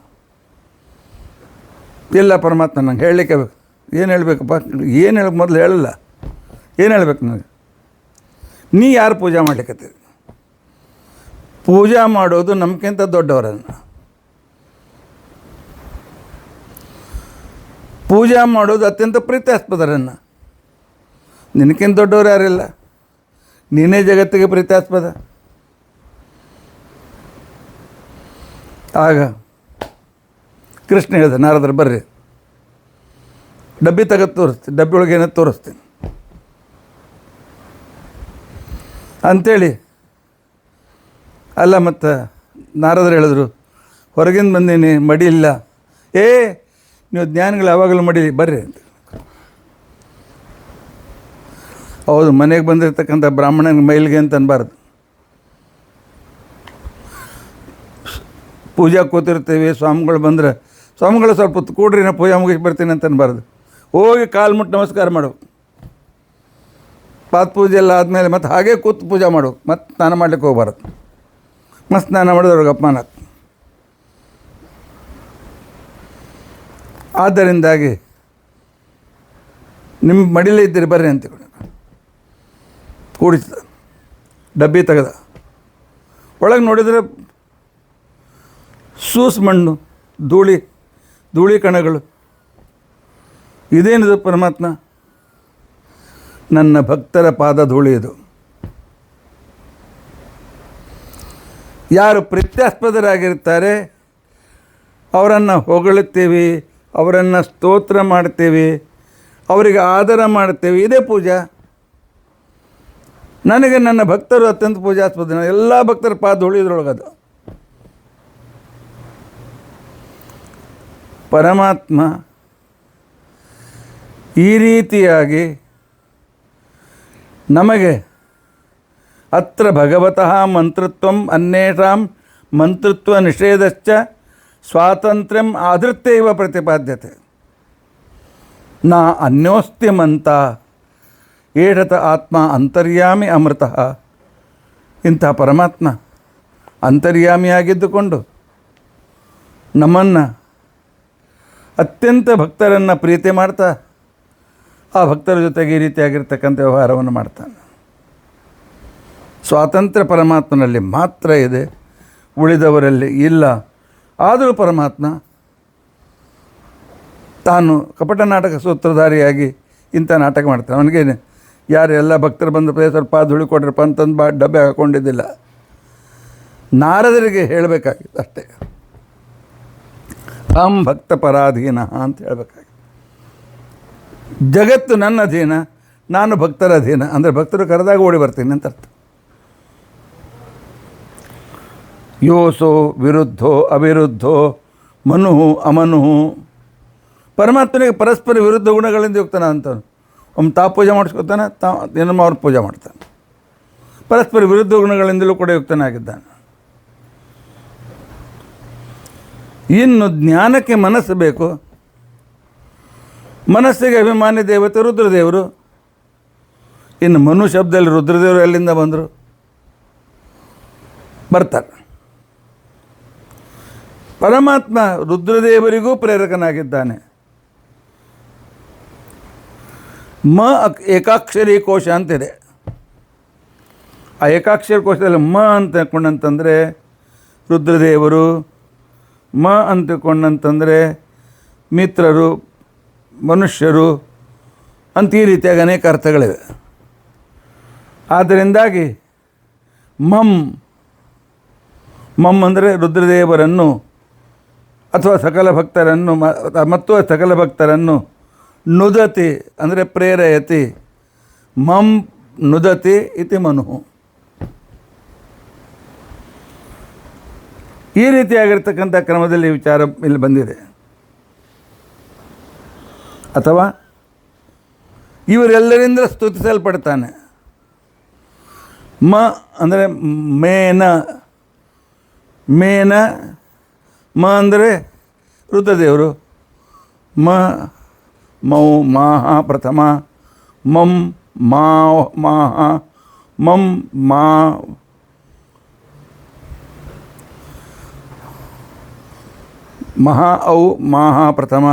ಇಲ್ಲ ಪರಮಾತ್ಮ ನಂಗೆ ಹೇಳಲಿಕ್ಕೆ ಬೇಕು. ಏನು ಹೇಳಬೇಕಪ್ಪ? ಏನು ಹೇಳಕ್ಕೆ ಮೊದಲು ಹೇಳಲ್ಲ. ಏನು ಹೇಳ್ಬೇಕು ನನಗೆ? ನೀ ಯಾರು ಪೂಜೆ ಮಾಡ್ಲಿಕ್ಕತ್ತೀರಿ? ಪೂಜಾ ಮಾಡೋದು ನಮ್ಗಿಂತ ದೊಡ್ಡವರನ್ನು. ಪೂಜಾ ಮಾಡೋದು ಅತ್ಯಂತ ಪ್ರೀತ್ಯಾಸ್ಪದರನ್ನು. ನಿನಕ್ಕಿಂತ ದೊಡ್ಡವರು ಯಾರಿಲ್ಲ, ನೀನೇ ಜಗತ್ತಿಗೆ ಪ್ರೀತ್ಯಾಸ್ಪದ. ಆಗ ಕೃಷ್ಣ ಹೇಳಿದ, ನಾರದರು ಬರ್ರಿ, ಡಬ್ಬಿ ತೆಗೆದು ತೋರಿಸ್ತೀನಿ, ಡಬ್ಬಿ ಒಳಗೆ ಏನೋ ತೋರಿಸ್ತೀನಿ ಅಂಥೇಳಿ. ಅಲ್ಲ, ಮತ್ತು ನಾರದರು ಹೇಳಿದ್ರು, ಹೊರಗಿಂದ ಬಂದೀನಿ, ಮಡಿ ಇಲ್ಲ. ನೀವು ಜ್ಞಾನಿಗಳು ಯಾವಾಗಲೂ ಮಡಿಲಿ ಬರ್ರಿ ಅಂತ. ಹೌದು, ಮನೆಗೆ ಬಂದಿರತಕ್ಕಂಥ ಬ್ರಾಹ್ಮಣನ ಮೈಲಿಗೆ ಅಂತ ಅನ್ಬಾರ್ದು. ಪೂಜಾ ಕೂತಿರ್ತೀವಿ, ಸ್ವಾಮಿಗಳು ಬಂದರೆ ಸ್ವಾಮಿಗಳು ಸ್ವಲ್ಪ ಹೊತ್ತು ಕೂಡ್ರಿ, ನಾ ಪೂಜೆ ಮುಗಿಸಿ ಬರ್ತೀನಿ ಅಂತ ಅನ್ಬಾರ್ದು. ಹೋಗಿ ಕಾಲು ಮುಟ್ಟು ನಮಸ್ಕಾರ ಮಾಡು. ಪಾತ್ ಪೂಜೆ ಎಲ್ಲ ಆದಮೇಲೆ ಮತ್ತು ಹಾಗೇ ಕೂತು ಪೂಜೆ ಮಾಡು. ಮತ್ತು ಸ್ನಾನ ಮಾಡ್ಲಿಕ್ಕೆ ಹೋಗ್ಬಾರ್ದು. ಮತ್ತು ಸ್ನಾನ ಮಾಡಿದ್ರೆ ಅವ್ರಿಗೆ ಅಪಮಾನ. ಆದ್ದರಿಂದಾಗಿ ನಿಮ್ಮ ಮಡಿಲೇ ಇದ್ದೀರಿ ಬರ್ರಿ ಅಂತ ಕೂಡಿಸಿದ. ಡಬ್ಬಿ ತೆಗೆದ. ಒಳಗೆ ನೋಡಿದರೆ ಸೂಸ್ ಮಣ್ಣು, ಧೂಳಿ ಕಣಗಳು. ಇದೇನಿದು ಪರಮಾತ್ಮ? ನನ್ನ ಭಕ್ತರ ಪಾದ ಧೂಳಿ ಇದು. ಯಾರು ಪ್ರೀತ್ಯಾಸ್ಪದರಾಗಿರ್ತಾರೆ ಅವರನ್ನು ಹೊಗಳುತ್ತೀವಿ, ಅವರನ್ನು ಸ್ತೋತ್ರ ಮಾಡ್ತೀವಿ, ಅವರಿಗೆ ಆದರ ಮಾಡ್ತೇವೆ. ಇದೇ ಪೂಜಾ. ನನಗೆ ನನ್ನ ಭಕ್ತರು ಅತ್ಯಂತ ಪೂಜಾಸ್ಪದ. ಎಲ್ಲ ಭಕ್ತರ ಪಾದ ಧೂಳಿ ಇದ್ರೊಳಗದು. ಪರಮಾತ್ಮ ಈ ರೀತಿಯಾಗಿ ನಮಗೆ ಅತ್ರ ಭಗವತಃ ಮಂತೃತ್ವಂ ಅನ್ಯೇಷಾಂ ಮಂತೃತ್ವ ನಿಷೇಧಶ್ಚ ಸ್ವಾತಂತ್ರ್ಯಂ ಆಧೃತ್ಯೈವ ಪ್ರತಿಪಾದ್ಯತೆ. ನಾ ಅನ್ಯೋಸ್ತ್ಯಮಂತ ಏಷತ ಆತ್ಮ ಅಂತರ್ಯಾಮಿ ಅಮೃತಃ. ಇಂಥ ಪರಮಾತ್ಮ ಅಂತರ್ಯಾಮಿಯಾಗಿದ್ದುಕೊಂಡು ನಮ್ಮನ್ನು ಅತ್ಯಂತ ಭಕ್ತರನ್ನು ಪ್ರೀತಿ ಮಾಡ್ತಾ ಆ ಭಕ್ತರ ಜೊತೆಗೆ ಈ ರೀತಿಯಾಗಿರ್ತಕ್ಕಂಥ ವ್ಯವಹಾರವನ್ನು ಮಾಡ್ತಾನೆ. ಸ್ವಾತಂತ್ರ್ಯ ಪರಮಾತ್ಮನಲ್ಲಿ ಮಾತ್ರ ಇದೆ, ಉಳಿದವರಲ್ಲಿ ಇಲ್ಲ. ಆದರೂ ಪರಮಾತ್ಮ ತಾನು ಕಪಟ ನಾಟಕ ಸೂತ್ರಧಾರಿಯಾಗಿ ಇಂಥ ನಾಟಕ ಮಾಡ್ತಾನೆ. ಅವನಿಗೆ ಯಾರು ಎಲ್ಲ ಭಕ್ತರು ಬಂದ ಸ್ವಲ್ಪ ಧೂಳಿ ಕೊಡ್ರಪ್ಪ ಅಂತಂದು ಡಬ್ಬೆ ಹಾಕ್ಕೊಂಡಿದ್ದಿಲ್ಲ. ನಾರದರಿಗೆ ಹೇಳಬೇಕಾಗಿತ್ತು ಅಷ್ಟೇ, ಅಹಂ ಭಕ್ತ ಪರಾಧೀನ ಅಂತ ಹೇಳಬೇಕಾಗಿತ್ತು. ಜಗತ್ತು ನನ್ನ ಅಧೀನ, ನಾನು ಭಕ್ತರ ಅಧೀನ. ಅಂದರೆ ಭಕ್ತರು ಕರೆದಾಗ ಓಡಿ ಬರ್ತೀನಿ ಅಂತ ಅರ್ಥ. ಯೋಸೋ ವಿರುದ್ಧೋ ಅವಿರುದ್ಧೋ ಮನು ಅಮನು. ಪರಮಾತ್ಮನಿಗೆ ಪರಸ್ಪರ ವಿರುದ್ಧ ಗುಣಗಳಿಂದ ಹೋಗ್ತಾನೆ ಅಂತವನು. ಒಮ್ಮೆ ಪೂಜೆ ಮಾಡಿಸ್ಕೊತಾನೆ, ಏನಮ್ಮ ಅವ್ರ ಪೂಜೆ ಮಾಡ್ತಾನೆ. ಪರಸ್ಪರ ವಿರುದ್ಧ ಗುಣಗಳಿಂದಲೂ ಕೂಡ ಯುಕ್ತನೇ ಆಗಿದ್ದಾನೆ. ಇನ್ನು ಜ್ಞಾನಕ್ಕೆ ಮನಸ್ಸು ಬೇಕು. ಮನಸ್ಸಿಗೆ ಅಭಿಮಾನಿ ದೇವತೆ ರುದ್ರದೇವರು. ಇನ್ನು ಮನು ಶಬ್ದದಲ್ಲಿ ರುದ್ರದೇವರು ಎಲ್ಲಿಂದ ಬಂದರು? ಬರ್ತಾರೆ. ಪರಮಾತ್ಮ ರುದ್ರದೇವರಿಗೂ ಪ್ರೇರಕನಾಗಿದ್ದಾನೆ. ಏಕಾಕ್ಷರಿ ಕೋಶ ಅಂತಿದೆ. ಆ ಏಕಾಕ್ಷರಿ ಕೋಶದಲ್ಲಿ ಅಂತ ಕೊಂಡಂತಂದರೆ ರುದ್ರದೇವರು, ಅಂತಕೊಂಡಂತಂದರೆ ಮಿತ್ರರು, ಮನುಷ್ಯರು ಅಂತ ಈ ರೀತಿಯಾಗಿ ಅನೇಕ ಅರ್ಥಗಳಿವೆ. ಆದ್ದರಿಂದಾಗಿ ಮಮ್ ಅಂದರೆ ರುದ್ರದೇವರನ್ನು ಅಥವಾ ಸಕಲ ಭಕ್ತರನ್ನು ಮತ್ತು ಸಕಲ ಭಕ್ತರನ್ನು ನುದತಿ ಅಂದರೆ ಪ್ರೇರಯತಿ. ಮಂ ನುದತಿ ಇತಿ ಮನು. ಈ ರೀತಿಯಾಗಿರ್ತಕ್ಕಂಥ ಕ್ರಮದಲ್ಲಿ ವಿಚಾರ ಇಲ್ಲಿ ಬಂದಿದೆ. ಅಥವಾ ಇವರೆಲ್ಲರಿಂದ ಸ್ತುತಿಸಲ್ಪಡ್ತಾನೆ. ಅಂದರೆ ಮೇನ ಅಂದರೆ ರುದ್ರದೇವರು. ಮೌ ಮಾಹ ಪ್ರಥಮ, ಮಂ ಮಾಹ ಮಂ ಮಹಾ ಔ ಮಾಹ ಪ್ರಥಮ,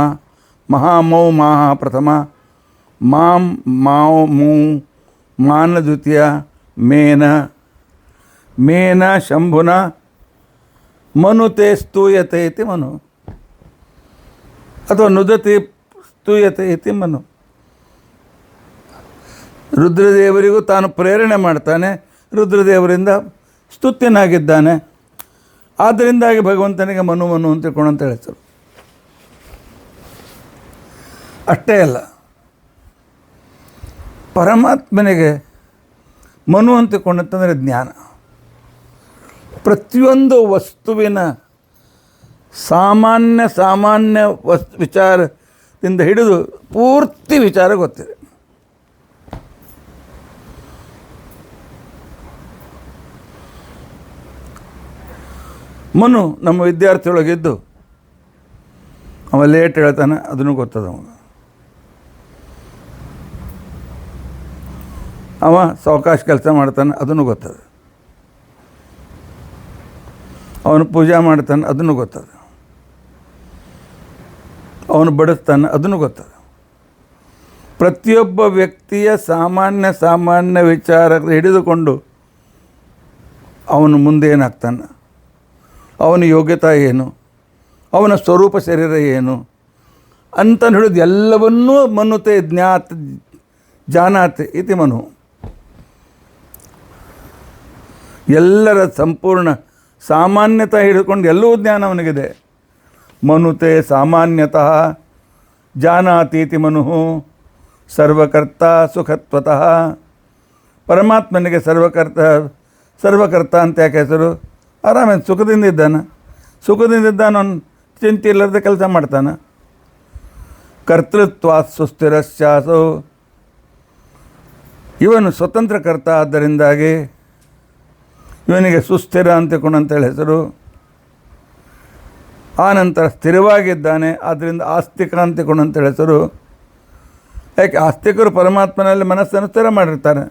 ಮಹಾಮೌ ಮಾಹ ಪ್ರಥಮ, ಮಾಂ ಮಾವ್ ಮೂ ಮಾನ ದ್ವಿತೀಯ, ಮೇನ ಶಂಭುನ ಮನುತೆ ಸ್ತೂಯತೆ ಇತಿ ಮನು. ಅಥವಾ ನುದತಿ ಸ್ತೂಯತೆ ಇತಿ ಮನು. ರುದ್ರದೇವರಿಗೂ ತಾನು ಪ್ರೇರಣೆ ಮಾಡ್ತಾನೆ, ರುದ್ರದೇವರಿಂದ ಸ್ತುತ್ಯನಾಗಿದ್ದಾನೆ. ಆದ್ದರಿಂದಾಗಿ ಭಗವಂತನಿಗೆ ಮನು ಅಂತ ತಿಳ್ಕೊಂಡಂತ ಹೇಳ್ತಾರೆ. ಅಷ್ಟೇ ಅಲ್ಲ, ಪರಮಾತ್ಮನಿಗೆ ಮನು ಅಂತ ತಿಳ್ಕೊಂಡಂತಂದರೆ ಜ್ಞಾನ. ಪ್ರತಿಯೊಂದು ವಸ್ತುವಿನ ಸಾಮಾನ್ಯ ವಿಚಾರದಿಂದ ಹಿಡಿದು ಪೂರ್ತಿ ವಿಚಾರ ಗೊತ್ತಿದೆ. ಮನು ನಮ್ಮ ವಿದ್ಯಾರ್ಥಿಯೊಳಗಿದ್ದು ಅವ ಲೇಟ್ ಹೇಳ್ತಾನೆ, ಅದನ್ನು ಗೊತ್ತದ. ಅವ ಸಾವಕಾಶ ಕೆಲಸ ಮಾಡ್ತಾನೆ, ಅದನ್ನು ಗೊತ್ತದ. ಅವನು ಪೂಜೆ ಮಾಡ್ತಾನೆ, ಅದನ್ನು ಗೊತ್ತದ. ಅವನು ಬಡಿಸ್ತಾನೆ, ಅದನ್ನು ಗೊತ್ತದ. ಪ್ರತಿಯೊಬ್ಬ ವ್ಯಕ್ತಿಯ ಸಾಮಾನ್ಯ ವಿಚಾರ ಹಿಡಿದುಕೊಂಡು ಅವನು ಮುಂದೆ ಏನಾಗ್ತಾನೆ, ಅವನ ಯೋಗ್ಯತಾ ಏನು, ಅವನ ಸ್ವರೂಪ ಶರೀರ ಏನು ಅಂತ ಹಿಡಿದು ಎಲ್ಲವನ್ನೂ ಮನುತೆ ಜಾನಾತ್ ಇತಿ ಮನು. ಎಲ್ಲರ ಸಂಪೂರ್ಣ ಸಾಮಾನ್ಯತ ಹಿಡಿದುಕೊಂಡು ಎಲ್ಲವೂ ಜ್ಞಾನ ಅವನಿಗಿದೆ. ಮನುತೆ ಸಾಮಾನ್ಯತಃ ಜಾನಾತೀತಿ ಮನು ಸರ್ವಕರ್ತ ಸುಖತ್ವತಃ. ಪರಮಾತ್ಮನಿಗೆ ಸರ್ವಕರ್ತ ಅಂತ ಯಾಕೆ ಹೆಸರು? ಆರಾಮೇನು ಸುಖದಿಂದ ಇದ್ದಾನೆ. ಅವನು ಚಿಂತೆ ಇಲ್ಲದ ಕೆಲಸ ಮಾಡ್ತಾನೆ. ಕರ್ತೃತ್ವ ಸುಸ್ಥಿರಶ್ಚಾಸು. ಇವನು ಸ್ವತಂತ್ರ ಕರ್ತ, ಆದ್ದರಿಂದಾಗಿ ಇವನಿಗೆ ಸುಸ್ಥಿರ ಅಂತೇಳಿ ಹೆಸರು. ಆನಂತರ ಸ್ಥಿರವಾಗಿದ್ದಾನೆ, ಆದ್ದರಿಂದ ಆಸ್ತಿಕ ಅಂತೇಳಿ ಹೆಸರು. ಯಾಕೆ? ಆಸ್ತಿಕರು ಪರಮಾತ್ಮನಲ್ಲಿ ಮನಸ್ಸನ್ನು ಸ್ಥಿರ ಮಾಡಿರ್ತಾರೆ.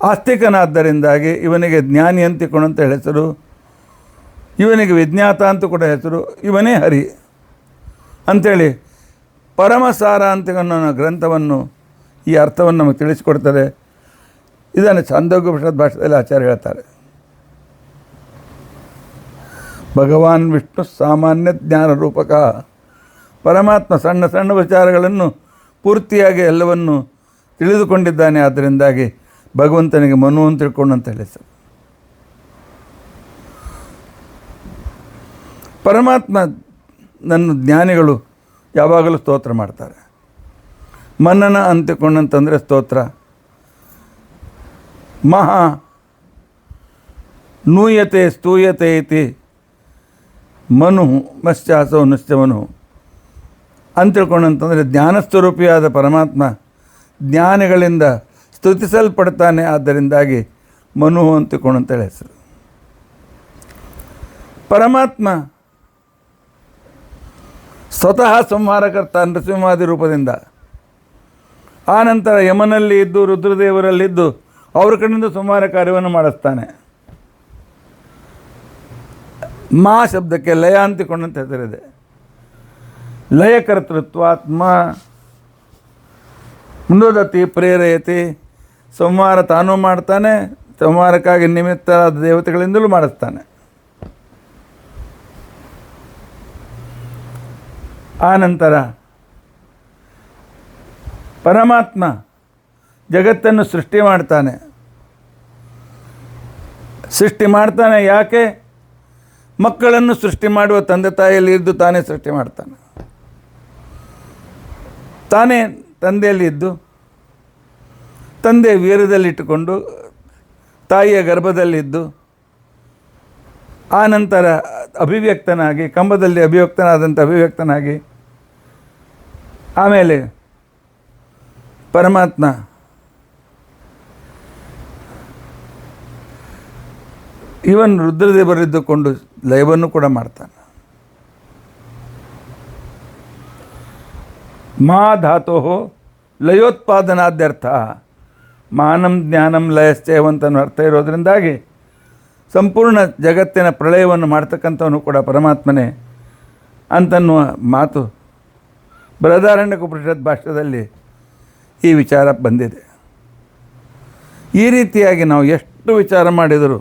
ಆಸ್ತಿಕನಾದ್ದರಿಂದಾಗಿ ಇವನಿಗೆ ಜ್ಞಾನಿ ಅಂತೇಳಿ ಹೆಸರು. ಇವನಿಗೆ ವಿಜ್ಞಾತ ಅಂತ ಕೂಡ ಹೆಸರು, ಇವನೇ ಹರಿ ಅಂಥೇಳಿ ಪರಮಸಾರ ಅಂತ ಅನ್ನೋ ಗ್ರಂಥವನ್ನು ಈ ಅರ್ಥವನ್ನು ನಮಗೆ ತಿಳಿಸಿಕೊಡ್ತಾರೆ. ಇದನ್ನು ಛಾಂದೋಗ್ಯೋಪನಿಷತ್ ಭಾಷೆಯಲ್ಲಿ ಆಚಾರ್ಯ ಹೇಳ್ತಾರೆ. ಭಗವಾನ್ ವಿಷ್ಣು ಸಾಮಾನ್ಯ ಜ್ಞಾನ ರೂಪಕ. ಪರಮಾತ್ಮ ಸಣ್ಣ ಸಣ್ಣ ವಿಚಾರಗಳನ್ನು ಪೂರ್ತಿಯಾಗಿ ಎಲ್ಲವನ್ನು ತಿಳಿದುಕೊಂಡಿದ್ದಾನೆ. ಆದ್ದರಿಂದಾಗಿ ಭಗವಂತನಿಗೆ ಮನು ಅಂತ ತಿಳ್ಕೊಂಡು ಅಂತ ಹೇಳಿ ಸರ್. ಪರಮಾತ್ಮ ನನ್ನ ಜ್ಞಾನಿಗಳು ಯಾವಾಗಲೂ ಸ್ತೋತ್ರ ಮಾಡ್ತಾರೆ. ಮನನ ಅಂತಿಕೊಂಡಂತಂದರೆ ಸ್ತೋತ್ರ. ಮಹಾ ನೂಯತೆ ಸ್ತೂಯತೆ ಇತಿ ಮನು ಮಶ್ಚಾಸೋ ನಿಶ್ಚಮನು ಅಂತ ತಿಳ್ಕೊಂಡಂತಂದರೆ ಜ್ಞಾನಸ್ವರೂಪಿಯಾದ ಪರಮಾತ್ಮ ಜ್ಞಾನಿಗಳಿಂದ ಸ್ತುತಿಸಲ್ಪಡ್ತಾನೆ. ಆದ್ದರಿಂದಾಗಿ ಮನು ಅಂತ ತಿಳ್ಕೊಂಡಂತೇಳಿ ಹೆಸರು. ಪರಮಾತ್ಮ ಸ್ವತಃ ಸಂಹಾರಕರ್ತ ನರಸಿಂಹಾದಿ ರೂಪದಿಂದ, ಆ ನಂತರ ಯಮನಲ್ಲಿ ಇದ್ದು ರುದ್ರದೇವರಲ್ಲಿದ್ದು ಅವ್ರ ಕಡೆಯಿಂದ ಸಂಹಾರ ಕಾರ್ಯವನ್ನು ಮಾಡಿಸ್ತಾನೆ. ಮಾ ಶಬ್ದಕ್ಕೆ ಲಯ ಅಂತಿಕೊಂಡಂತ ಹೆಸರಿದೆ. ಲಯಕರ್ತೃತ್ವಾತ್ಮ ಮುನ್ನೋದತಿ ಪ್ರೇರಯತಿ. ಸಂಹಾರ ತಾನೂ ಮಾಡ್ತಾನೆ, ಸಂಹಾರಕ್ಕಾಗಿ ನಿಮಿತ್ತರಾದ ದೇವತೆಗಳಿಂದಲೂ ಮಾಡಿಸ್ತಾನೆ. ಆ ನಂತರ ಪರಮಾತ್ಮ ಜಗತ್ತನ್ನು ಸೃಷ್ಟಿ ಮಾಡ್ತಾನೆ. ಸೃಷ್ಟಿ ಮಾಡ್ತಾನೆ ಯಾಕೆ? ಮಕ್ಕಳನ್ನು ಸೃಷ್ಟಿ ಮಾಡುವ ತಂದೆ ತಾಯಿಯಲ್ಲಿ ಇದ್ದು ತಾನೇ ಸೃಷ್ಟಿ ಮಾಡ್ತಾನೆ. ತಾನೇ ತಂದೆಯಲ್ಲಿ ಇದ್ದು ತಂದೆ ವೀರ್ಯದಲ್ಲಿಟ್ಟುಕೊಂಡು ತಾಯಿಯ ಗರ್ಭದಲ್ಲಿದ್ದು ಆ ನಂತರ ಅಭಿವ್ಯಕ್ತನಾಗಿ ಕಂಬದಲ್ಲಿ ಅಭಿವ್ಯಕ್ತನಾದಂಥ ಅಭಿವ್ಯಕ್ತನಾಗಿ ಆಮೇಲೆ ಪರಮಾತ್ಮ ಇವನ್ ರುದ್ರದೇವರಿದ್ದುಕೊಂಡು ಲಯವನ್ನು ಕೂಡ ಮಾಡ್ತಾನೆ. ಮಾ ಧಾತೋ ಲಯೋತ್ಪಾದನಾದ್ಯರ್ಥ. ಮಾನಂ ಜ್ಞಾನಂ ಲಯಶ್ಚಯವಂತನೂ ಅರ್ಥ ಇರೋದರಿಂದಾಗಿ ಸಂಪೂರ್ಣ ಜಗತ್ತಿನ ಪ್ರಳಯವನ್ನು ಮಾಡ್ತಕ್ಕಂಥವನು ಕೂಡ ಪರಮಾತ್ಮನೇ ಅಂತನ್ನುವ ಮಾತು ಬೃಹದಾರಣ್ಯಕೋಪನಿಷತ್ ಭಾಷ್ಯದಲ್ಲಿ ಈ ವಿಚಾರ ಬಂದಿದೆ. ಈ ರೀತಿಯಾಗಿ ನಾವು ಎಷ್ಟು ವಿಚಾರ ಮಾಡಿದರೂ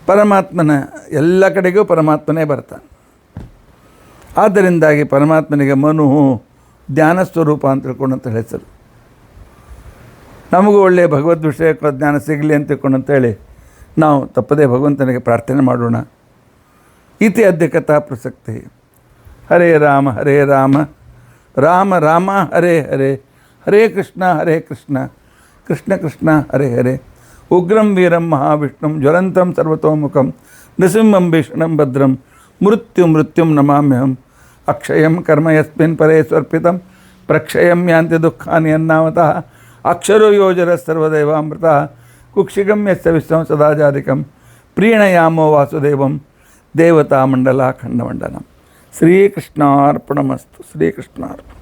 ಪರಮಾತ್ಮನ ಎಲ್ಲ ಕಡೆಗೂ ಪರಮಾತ್ಮನೇ ಬರ್ತಾನೆ. ಆದ್ದರಿಂದಾಗಿ ಪರಮಾತ್ಮನಿಗೆ ಮನು ಧ್ಯಾನ ಸ್ವರೂಪ ಅಂತ ತಿಳ್ಕೊಂಡಂತ ಹೆಸರು. ನಮಗೂ ಒಳ್ಳೆಯ ಭಗವದ್ ವಿಷಯಕ್ಕೆ ಜ್ಞಾನ ಸಿಗಲಿ ಅಂತ ತಿಳ್ಕೊಂಡಂತೇಳಿ ನಾವು ತಪ್ಪದೇ ಭಗವಂತನಿಗೆ ಪ್ರಾರ್ಥನೆ ಮಾಡೋಣ. ಇತಿ ಅದ್ಯ ಕಥಾ ಪ್ರಸಕ್ತಿ. ಹರೇ ರಾಮ ರಾಮ ರಾಮ ಹರೇ ಹರೇ, ಹರೇ ಕೃಷ್ಣ ಕೃಷ್ಣ ಕೃಷ್ಣ ಹರೇ ಹರೇ. ಉಗ್ರಂ ವೀರಂ ಮಹಾವಿಷ್ಣುಂ ಜ್ವಲಂತಂ ಸರ್ವತೋಮುಖಂ ನೃಸಿಂಹಂ ಭೀಷಣಂ ಭದ್ರಂ ಮೃತ್ಯುಂ ನಮಾಮ್ಯಹಂ. ಅಕ್ಷಯಂ ಕರ್ಮ ಯಸ್ಮಿನ್ ಪರೇ ಸ್ವರ್ಪಿತಂ ಪ್ರಕ್ಷಯಂ ಯಾಂತಿ ದುಃಖಾನಿ ಅನ್ನಾಮತಃ. ಅಕ್ಷರೋ ಯೋಜರ ಸರ್ವದೇವಾಮೃತ ಕುಕ್ಷಿಗಂ ಯಸ್ಯ ವಿಶ್ವಂ ಸದಾಜಾಧಿಕಂ ಪ್ರೀಣಯಾಮೋ ವಾಸುದೇವಂ ದೇವತಾ ಮಂಡಲ ಖಂಡಮಂಡಲಂ. ಶ್ರೀಕೃಷ್ಣಾರ್ಪಣಮಸ್ತು. ಶ್ರೀಕೃಷ್ಣಾರ್ಪಣ.